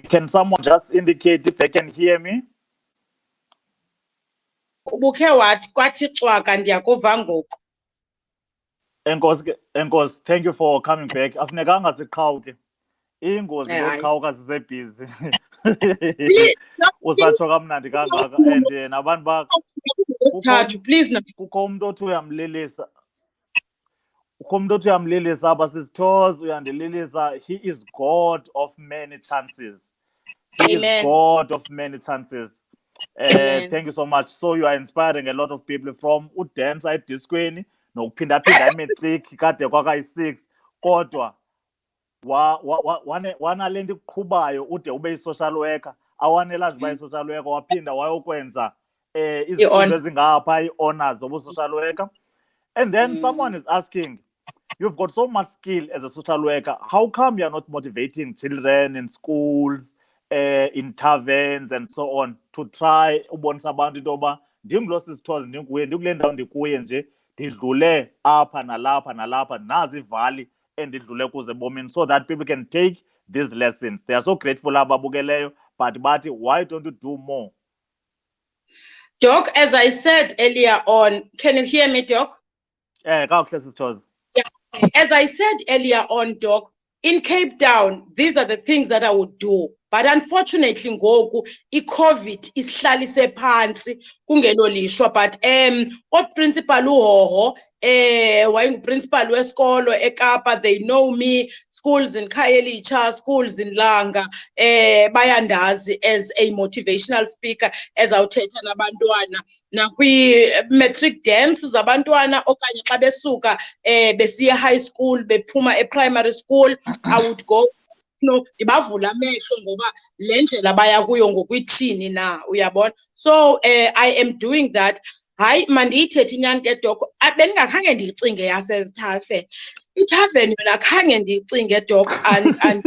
Can someone just indicate if they can hear me? Ubukhe wathi kwathi cwaka ndiyakuva ngoku. Enkosi, thank you for coming back. Afunekanga siqhawuke. Ingozi Hayi. loqhawuka sisebhizi. Please, Doc, Usatsho kamnandi kangaka and nabantu Sis'Thathu, please no. kukho umntu othi uyamlilisa. Kukho umntu othi uyamlilisa apha Sis'Toz, uyandililisa. He is God of many chances. He is Amen. God of many chances. Amen. Thank you so much. So you are inspiring a lot of people from udansa ediskweni nokuphinda-phinda imatric kade kwakayi-6 kodwa wanale nto ikuqhubayo ude ube yi-social worker awanelazi uba yi-social worker waphinda wayokwenza izifundo ezingapha ii-honors zobu-social worker. And then someone is asking, you've got so much skill as a social worker. How come you're not motivating children in schools, in taverns and so on to try ubonisa abantu into yoba ndim lo Sis'Toz ndikuye ndikule ndawo ndikuye nje ndidlule apha nalapha nalapha nazi ivali endidlule kuze ebomini so that people can take these lessons. They are so grateful ababukeleyo but bathi why don't you do more? Doc, as I said earlier on, can you hear me, Doc? Kakuhle Sis'Toz. Yeah. As I said earlier on, Doc, in Cape Town, these are the things that I would do. But unfortunately, ngoku i-COVID isihlalise phansi kungelolishwa. But principal uHoho, wayenguprincipal wesikolo eKapa, they know me. Schools in Khayelitsha, schools in Langa, bayandazi as a motivational speaker, ezawuthetha nabantwana nakwi-matric dance zabantwana okanye xa besuka besiya high school bephuma e-primary school. I would go ndibavula amehlo ngoba le ndlela baya kuyo ngokwithini na, uyabona. So I am doing that. Hayi, mandiyithethe inyani ke Doc, bendingakhange ndiyicinge yaseThafen. iThafen yona khange ndiyicinge Doc, and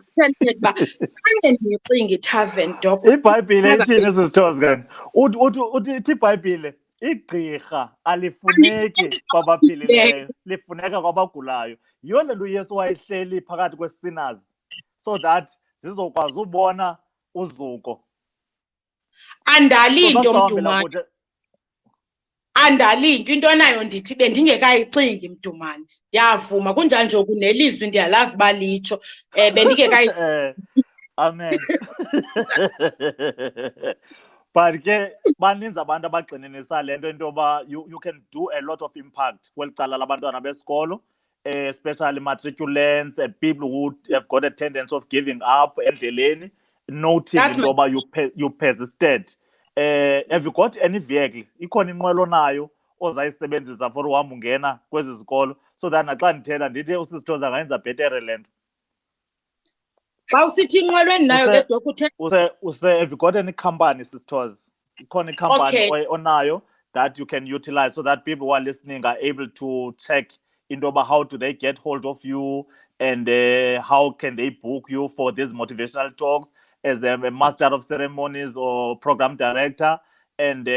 senthethe uba khange ndiyicinge iThafen Doc. iBhayibhile ithini Sis'Toz kani? Uthi iBhayibhile igqirha alifuneki kwabaphilileyo, lifuneka kwabagulayo. Yiyo le nto uYesu wayehleli phakathi kwesinners so that zizokwazi ubona uzuko. Andalinto Mdumane. Andalinto into nayo ndithi bendingekayicingi Mdumane. Yavuma kunjani nje kunelizwi ndiyalazi balitsho bendingekayicingi. Amen. But ke baninzi abantu abagxininisa le nto into yoba you can do a lot of impact kweli cala labantwana besikolo, especially matriculants and people who have got a tendency of giving up endleleni, noting into yoba you persisted. Have you got any vehicle? Ikhona inqwelo nayo ozayisebenzisa for uhamba ungena kwezi zikolo so that naxa ndithetha ndithi uSis'Toz angayenza bhetere le nto? Xa usithi inqwelweni nayo ke Doc have you got any company Sis'Toz? Ikhona ikhampani onayo that you can utilize so that people who are listening are able to check into about how do they get hold of you, and how can they book you for these motivational talks as a master of ceremonies or program director, and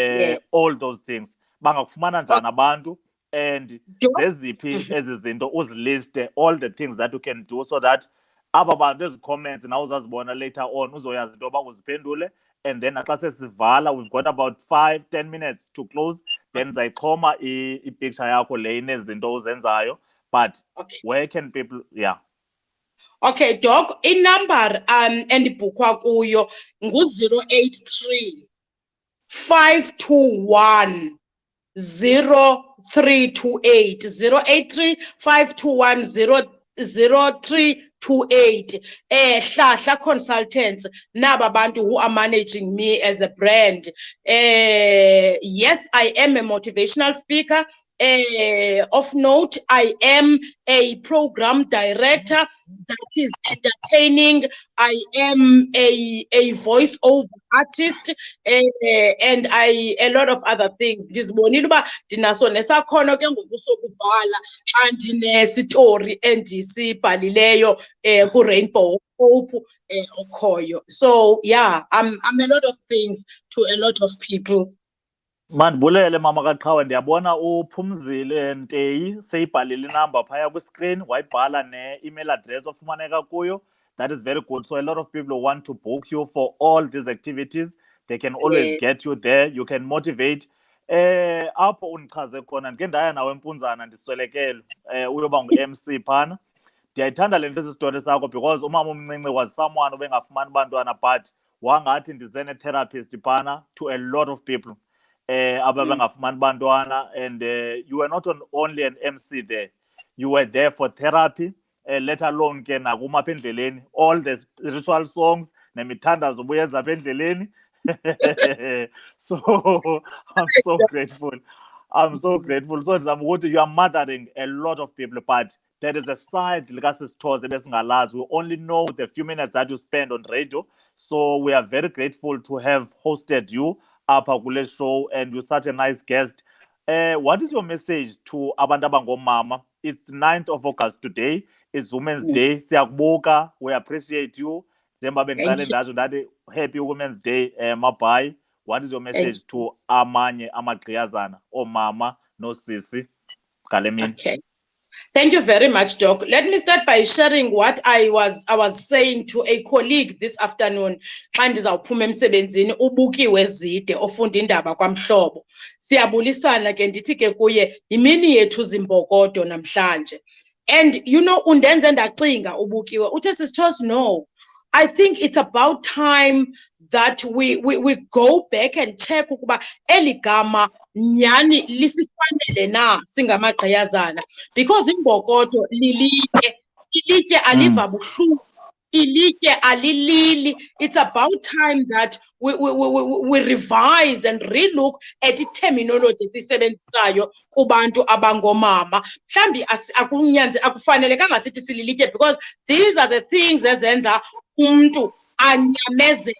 all those things. Bangakufumana njani abantu, and zeziphi ezi zinto uziliste, all the things that you can do, so that aba bantu ezi comments nawe uzazibona later on, uzoyazi into yoba uziphendule. And then xa sesivala, we've got about 5-10 minutes to close, then zayixhoma i-picture yakho le inezinto uzenzayo. But where can people, Okay, Doc, inumber endibhukhwa kuyo ngu-083 521 0328 083 521 0328. Hlahla Consultants, naba bantu who are managing me as a brand. Yes, I am a motivational speaker. Of note, I am a program director that is entertaining. I am a voice-over artist, and a lot of other things. Ndizibonile uba ndinaso nesakhono ke ngoku sokubhala, andinesitori endisibhalileyo ku Rainbow Hope okhoyo. So yeah, I'm a lot of things to a lot of people. Mandibulele mama kaQhawe, ndiyabona uphumzile Nteyi seyibhalile inamba phaya kwi-screen, wayibhala ne-email address ofumaneka kuyo. That is very good. So a lot of people want to book you for all these activities. They can always get you there. You can motivate. Apho undichaze khona ndike ndaya nawe eMpunzana ndiswelekele uyoba ngu-MC phana. Ndiyayithanda le nto esisitori sakho, because umama omncinci was someone ubengafumani bantwana, but wangathi ndize ne-therapist phana to a lot of people. Ababengafumani bantwana, and you were not only an MC there, you were there for therapy, let alone ke nakuma apha endleleni, all the ritual songs nemithandazo ubuyenza apha endleleni. So I'm so grateful. I'm so grateful. So you are mothering a lot of people, but there is a side Sis'Toz we only know the few minutes that you spend on radio. So we are very grateful to have hosted you apha kule show, and you're such a nice guest. What is your message to abantu abangomama? It's 9th of August today. It's Women's Day. Siyakubuka. We appreciate you. Happy Women's Day, Mabai. What is your message to amanye amagqiyazana, omama nosisi ngale mini? Okay. Thank you very much, Doc. Let me start by sharing what I was saying to a colleague this afternoon. Xa ndizawuphuma emsebenzini ubukiwe Zide ofunda indaba kwaMhlobo. Siyabulisana ke ndithi ke kuye imini yethu zimbokodo namhlanje. And you know, undenze ndacinga ubukiwe. Uthe Sis'Toz, no. I think it's about time that we go back and check ukuba eligama nyani lisifanele na singamagqiyazana, because imbokodo ilitye aliva buhlungu, ilitye alilili. It's about time that we revise and relook at terminology esisebenzisayo kubantu abangomama. Mhlambi akufanelekanga sithi sililitye, because these are the things ezenza umntu anyamezele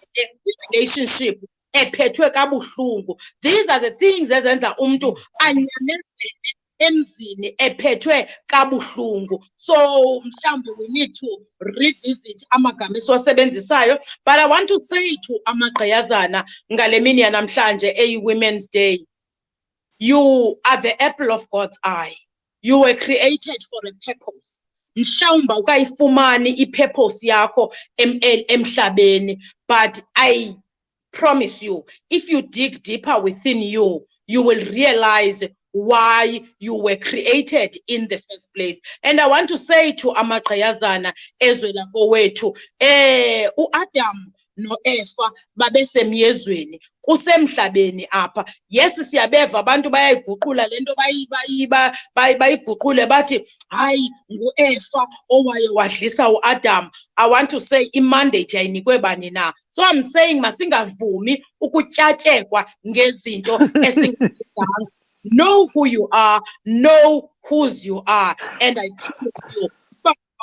relationship ephethwe kabuhlungu. These are the things ezenza umntu anyamezele emzini ephethwe kabuhlungu. So mhlambi we need to revisit amagama esiwasebenzisayo. But I want to say to amagqiyazana ngale mini yanamhlanje Women's Day, you are the apple of God's eye. You were created for a purpose. Mhlawumba ukayifumani i-purpose yakho emhlabeni, but I promise you, if you dig deeper within you, you will realize why you were created in the first place. And I want to say to amagqiyazana ezwela kowethu, uAdam noEva babesemyezweni kusemhlabeni apha. Yes, siyabeva abantu bayayiguqula lento bayiguqule bathi hayi nguEva owaye wadlisa uAdam. I want to say imandate yayinikwe bani na. So I'm saying masingavumi ukutyatyekwa ngezinto esingazizanga. Know who you are, know whose you are, and I promise you,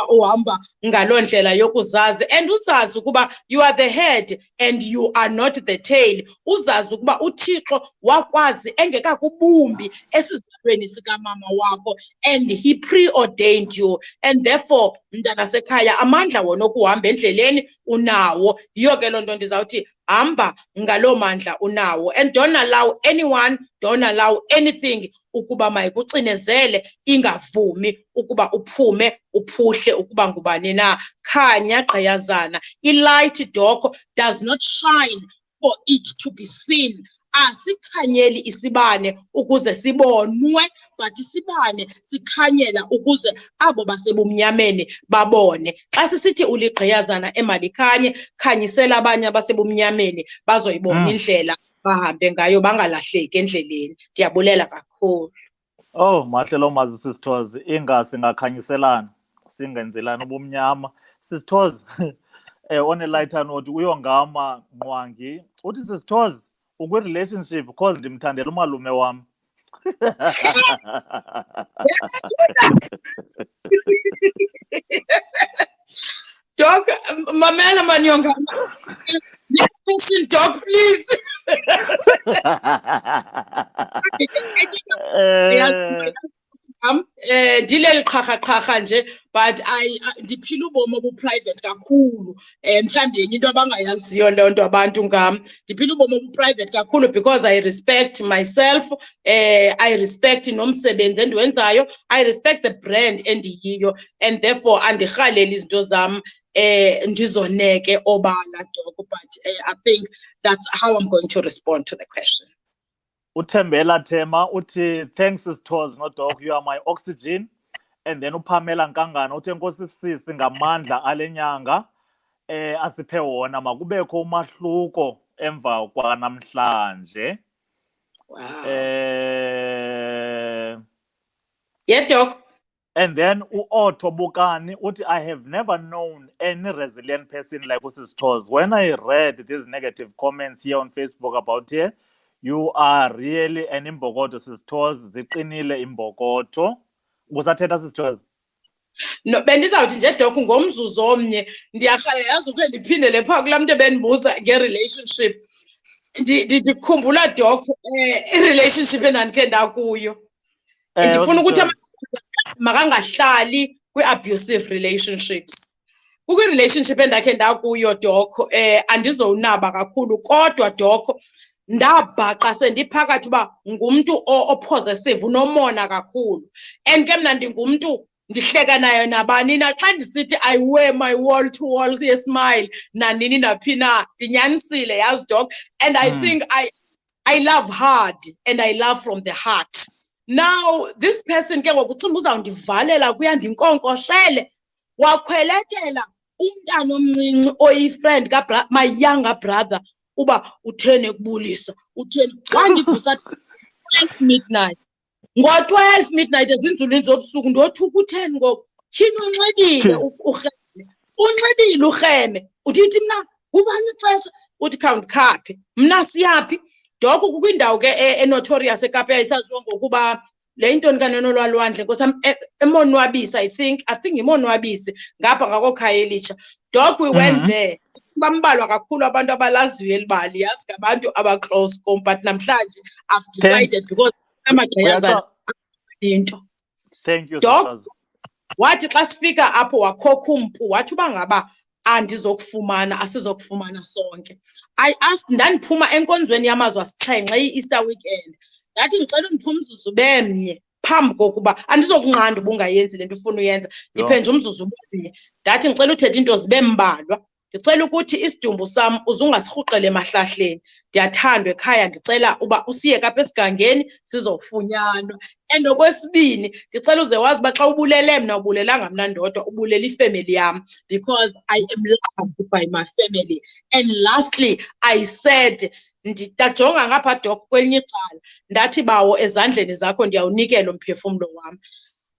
uhamba ngaloo ndlela yokuzazi and uzazi ukuba you are the head and you are not the tail. Uzazi ukuba uThixo wakwazi engekakubumbi esizalweni sikamama wakho and he preordained you, and therefore mntana sekhaya amandla wona okuhamba endleleni unawo. Yiyo ke loo nto ndizawuthi hamba ngaloo mandla unawo, and don't allow anyone, don't allow anything ukuba mayikucinezele, ingavumi ukuba uphume uphuhle ukuba ngubani na. Khanya gqiyazana. I-light dog does not shine for it to be seen. Asikhanyeli isibane ukuze sibonwe, but isibane sikhanyela ukuze abo basebumnyameni babone. Xa sisithi uligqiyazana emalikhanye, khanyisela abanye abasebumnyameni bazoyibona indlela bahambe ngayo, bangalahleki endleleni. Ndiyabulela kakhulu. Oh, mahle lo mazi Sis'Toz, singakhanyiselana singenzelana ubumnyama. Sis'Toz, on a lighter note, uyongama Nqwangi uthi Sis'Toz ukwi-relationship because ndimthandela umalume wam. Doc, mamela manyonga. Next question, Doc, please. Ndileli qhaqa nje, but ndiphila ubomi obu-private kakhulu. Mhlawumbi yenye into abangayaziyo loo nto abantu ngam. Ndiphila ubomi obu-private kakhulu because I respect myself, I respect nomsebenzi endiwenzayo, I respect the brand endiyiyo, and therefore andirhaleli izinto zam ndizoneke obala, Doc. But I think that's how I'm going to respond to the question. Uthembela Thema uthi thanks Sis'Toz no Doc, you are my oxygen. And then uPamela Nkangana uthi enkosi sisi ngamandla alenyanga asiphe wona makubekho umahluko emva kwanamhlanje. Wow. Yeah, Doc. And then Otto Bukani uthi I have never known any resilient person like Sis'Toz. When I read these negative comments here on Facebook about here, you are really an imbokodo Sis'Toz, ziqinile imbokodo. Usathetha Sis'Toz? No, bendizawuthi nje Doc ngomzuzu omnye ndiyarhala yazi ukhe ndiphindele phaa kulaa mntu ebendibuza nge-relationship. Ndikhumbula Doc i-relationship endandikhe ndakuyo. Ndifuna ukuthi makangahlali kwi-abusive relationships. Kukwi-relationship endakhe ndakuyo Doc, andizowunaba kakhulu kodwa Doc ndabhaqa sendiphakathi uba ngumntu opossessive, unomona kakhulu. And ke mna ndingumntu ndihleka nayo nabani na xa ndisithi I wear my wall to wall smile nanini naphi na, ndinyanisile yazi Doc. And I think I love hard and I love from the heart. Now this person ke ngokuthimba uzawundivalela kuya ndinkonkoshele wakhweletela umntana omncinci oyi-friend my younger brother uba utheni ekubulisa, utheni wandivusa 12 midnight. Ngo-12 midnight ezinzulwini zobusuku ndothuka utheni ngoku, tyhini unxibile urheme, unxibile urheme. Uthithi mna kubani ixesha, uthi khawundikhaphe mna siyaphi. Doc kukwindawo ke enotorious eKapa eyayisaziwa ngokuba le intoni kanonolwalwandle nkosam emonwabisi, I think imonwabisi ngapha ngakokhaya elitsha. Doc, we went there. Bambalwa kakhulu abantu abalaziyo elibali, yazi ngabantu aba-close kum, but namhlanje I've decided because amagqiyazana into. Thank you, Doc. Wathi xa sifika apho wakhokha umpu wathi uba ngaba andizokufumana, asizokufumana sonke. I asked, ndandiphuma enkonzweni yamazwi asixhenxe i-Easter weekend. Ndathi ndicela undiphe umzuzu bemnye phambi kokuba andizokunqanda uba ungayenzi le nto ufuna uyenza, ndiphe nje umzuzu bemnye. Ndathi ndicela uthetha into zibe mbalwa. Ndicela ukuthi isidumbu sam uzungasirhuqele emahlahleni. Ndiyathandwa ekhaya, ndicela uba usiyeke apha esigangeni sizofunyanwa. And okwesibini ndicela uze wazi uba xa ubulele mna ubulelanga mna ndodwa, ubulela ifemeli yam because I am loved by my family. And lastly I said ndajonga ngapha Doc kwelinye icala ndathi bawo ezandleni zakho ndiyawunikela umphefumlo wam.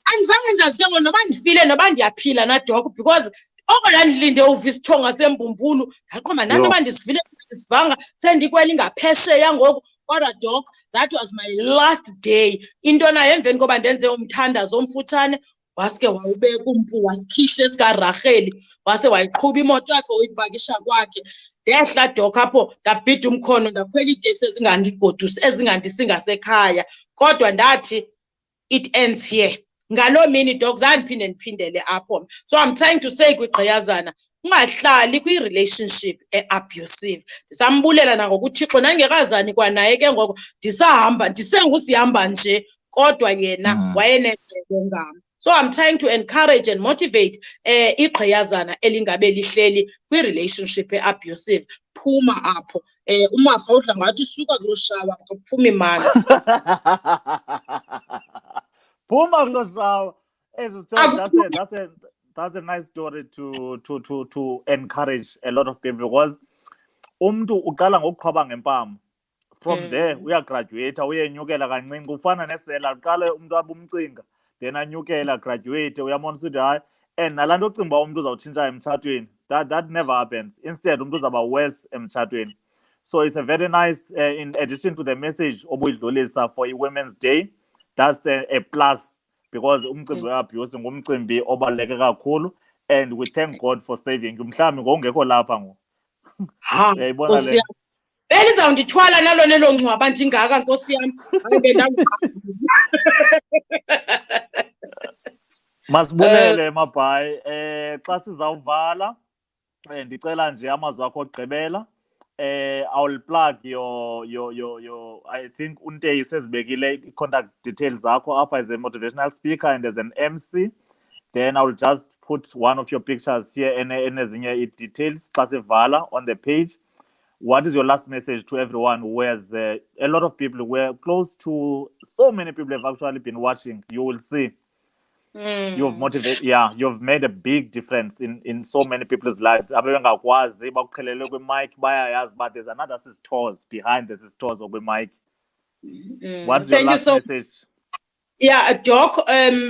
Andizange ndazi ke ngoku noba ndifile noba ndiyaphila na Doc because okola ndilinde uva isithonga sembumbulu ndaqomba nanoba ndisivile ndisivanga sendikweli ngaphesheya ngoku. Kodwa Doc, that was my last day. Into nayo emveni koba ndenze umthandazo omfutshane wasike wawubeka umpu wasikhihla esikaraheli wase wayiqhuba imoto yakhe uyipakisha kwakhe. Ndehla Doc apho ndabhida umkhono ndakhwela iiteksi ezingandisi ngasekhaya, kodwa ndathi it ends here. Ngaloo mini Doc zandiphinde ndiphindele apho. So I'm trying to say kwigqiyazana, ungahlali kwi-relationship e-abusive. Ndisambulela nangokuThixo nangekazani kwanaye ke ngoko ndisengusihamba nje, kodwa yena wayenecebo ngam. So I'm trying to encourage and motivate igqiyazana elingabe lihleli kwi-relationship e-abusive. Phuma apho. Umafa udla ngathi suka kuloo shawa kuphuma imanzi. Phuma kuloo shawa. That's a nice story to encourage a lot of people, because umntu uqala ngokuqhwaba ngempama. From there uyagraduate, uyenyukela kancinci, ufana nesela, uqale umntu abumcinga, then anyukela, graduate, uyabonisa ukuthi hayi, and nalaa nto ocinga uba umntu uzawutshintsha emtshatweni, that never happens. Instead umntu uzawuba worse emtshatweni. So it's a very nice, in addition to the message obuyidlulisa for i-Women's Day, that's a plus, because umcimbi we-abuse ngumcimbi obaluleke kakhulu, and we thank God for saving you. Mhlawumbi ngowungekho lapha ngoku. Uyayibona le? Belizawundithwala nalo nelo ngcwaba ndingaka, Nkosi yam. Hayi bendawuqabuza. Masibulele mabhayi. Xa sizawuvala, ndicela nje amazwi akho okugqibela. I'll plug your I think uNteyi sezibekile contact details zakho apha as a motivational speaker and as an MC. Then I'll just put one of your pictures here enezinye details xa sivala on the page. What is your last message to everyone who has a lot of people were close to, so many people have actually been watching? You will see. You've motivated, you've made a big difference in so many people's lives. Abebengakwazi bakuqhelele kwi-mic bayayazi, but there's another Sis'Toz behind the Sis'Toz okwi-mic. What's your last message? Yeah, Doc,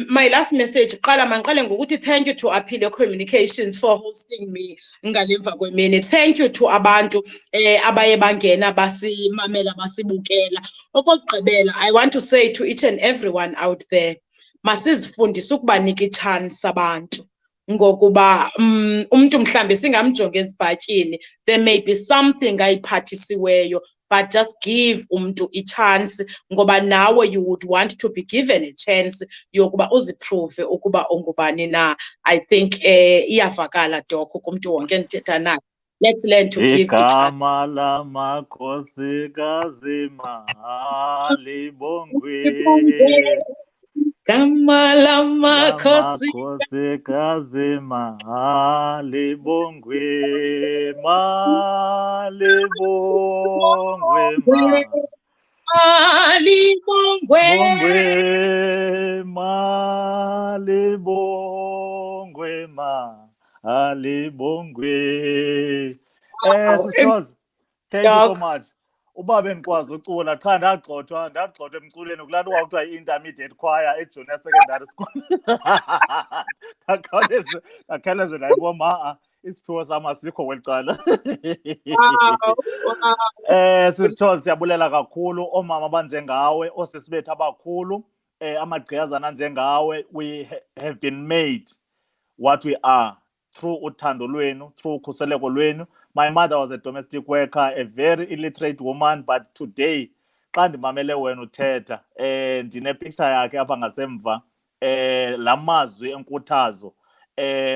my last message, mandiqale ngokuthi thank you to Appeal Communications for hosting me ngalemva kwemini. Thank you to abantu abaye bangena basimamela basibukela. Okokugqibela, I want to say to each and everyone out there, masizifundise ukubanika i-chance abantu, ngokuba umuntu mhlambe singamjonga ezibhatyini, there may be something ayiphathisiweyo, but just give umuntu i-chance, ngoba nawe you would want to be given a chance yokuba uziprove ukuba ungubani na. I think iyavakala Doc kumntu wonke endithetha naye. Let's learn to give each other. Igama lamakhosikazi malibongwe. Igama lamakhosikazi malibongwe, malibongwe, malibongwe, malibongwe. Sis'Toz, thank you so much. Uba bendikwazi ucula, qha ndagxothwa emculeni kulaa nto kwakuthiwa yi-intermediate choir ejunior secondary school. Ndakhawuleze ndayibona isiphiwo sam asikho kweli cala. Sis'Toz, siyabulela kakhulu. Oomama abanjengawe, oosisi bethu abakhulu, amagqiyazana anjengawe, we have been made what we are through uthando lwenu, through ukhuseleko lwenu. My mother was a domestic worker, a very illiterate woman, but today, xa ndimamele wena uthetha, ndinepicture yakhe apha ngasemva, la mazwi enkuthazo,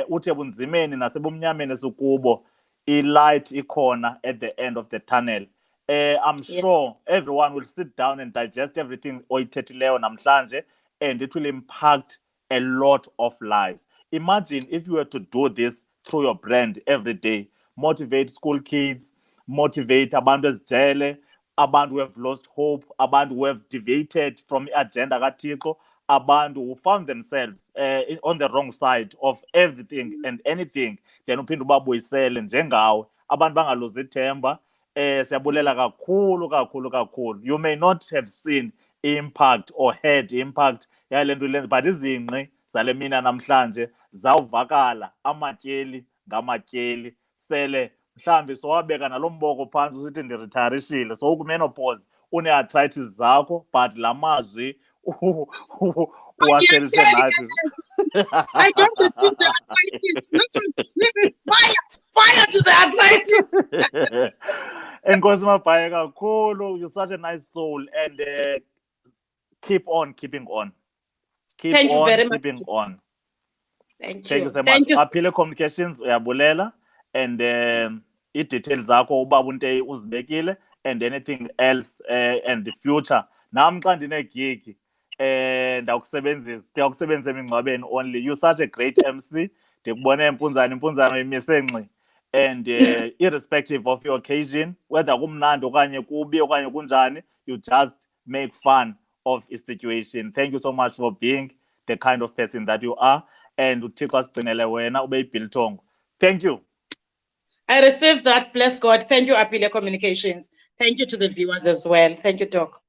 uthi ebunzimeni nasebumnyameni sikubo, i-light ikhona at the end of the tunnel. I'm sure everyone will sit down and digest everything oyithethileyo namhlanje, and it will impact a lot of lives. Imagine if you were to do this through your brand every day. Motivate school kids, motivate abantu ezijele, abantu who have lost hope, abantu who have deviated from the agenda kaThixo, abantu who found themselves on the wrong side of everything and anything. Then uphinde ubabuyisele njengawe, abantu bangaluzi ithemba. Siyabulela kakhulu. You may not have seen impact or heard impact yale nto lenza, but izingqi zale mina namhlanje zawuvakala amatyeli ngamatyeli. Sele mhlambi sowabeka nalomboko phantsi usithi ndiritayarishile, so ukumenopause une-arthritis zakho, but la mazwi waselishe nathi. I don't receive the arthritis. Fire to the arthritis. Enkosi Mabhayi kakhulu, you're such a nice soul, and keep on keeping on. Thank you very much. Keeping on. Thank you you so Thank much. you. Aphile Communications uyabulela, and i-details zakho ubaba uNteyi uzibekile, and anything else and the future nami xa ndinegig ndiyakusebenzisa emingcwabeni only. You're such a great MC. Ndikubone impunzana imise ngxi, and irrespective of your occasion, whether kumnandi okanye kubi okanye kunjani, you just make fun of a situation. Thank you so much for being the kind of person that you are, and uThixo asigcinele wena ube yibiltong. Thank you. I received that. Bless God. Thank you, Apile Communications. Thank you to the viewers as well. Thank you, Doc.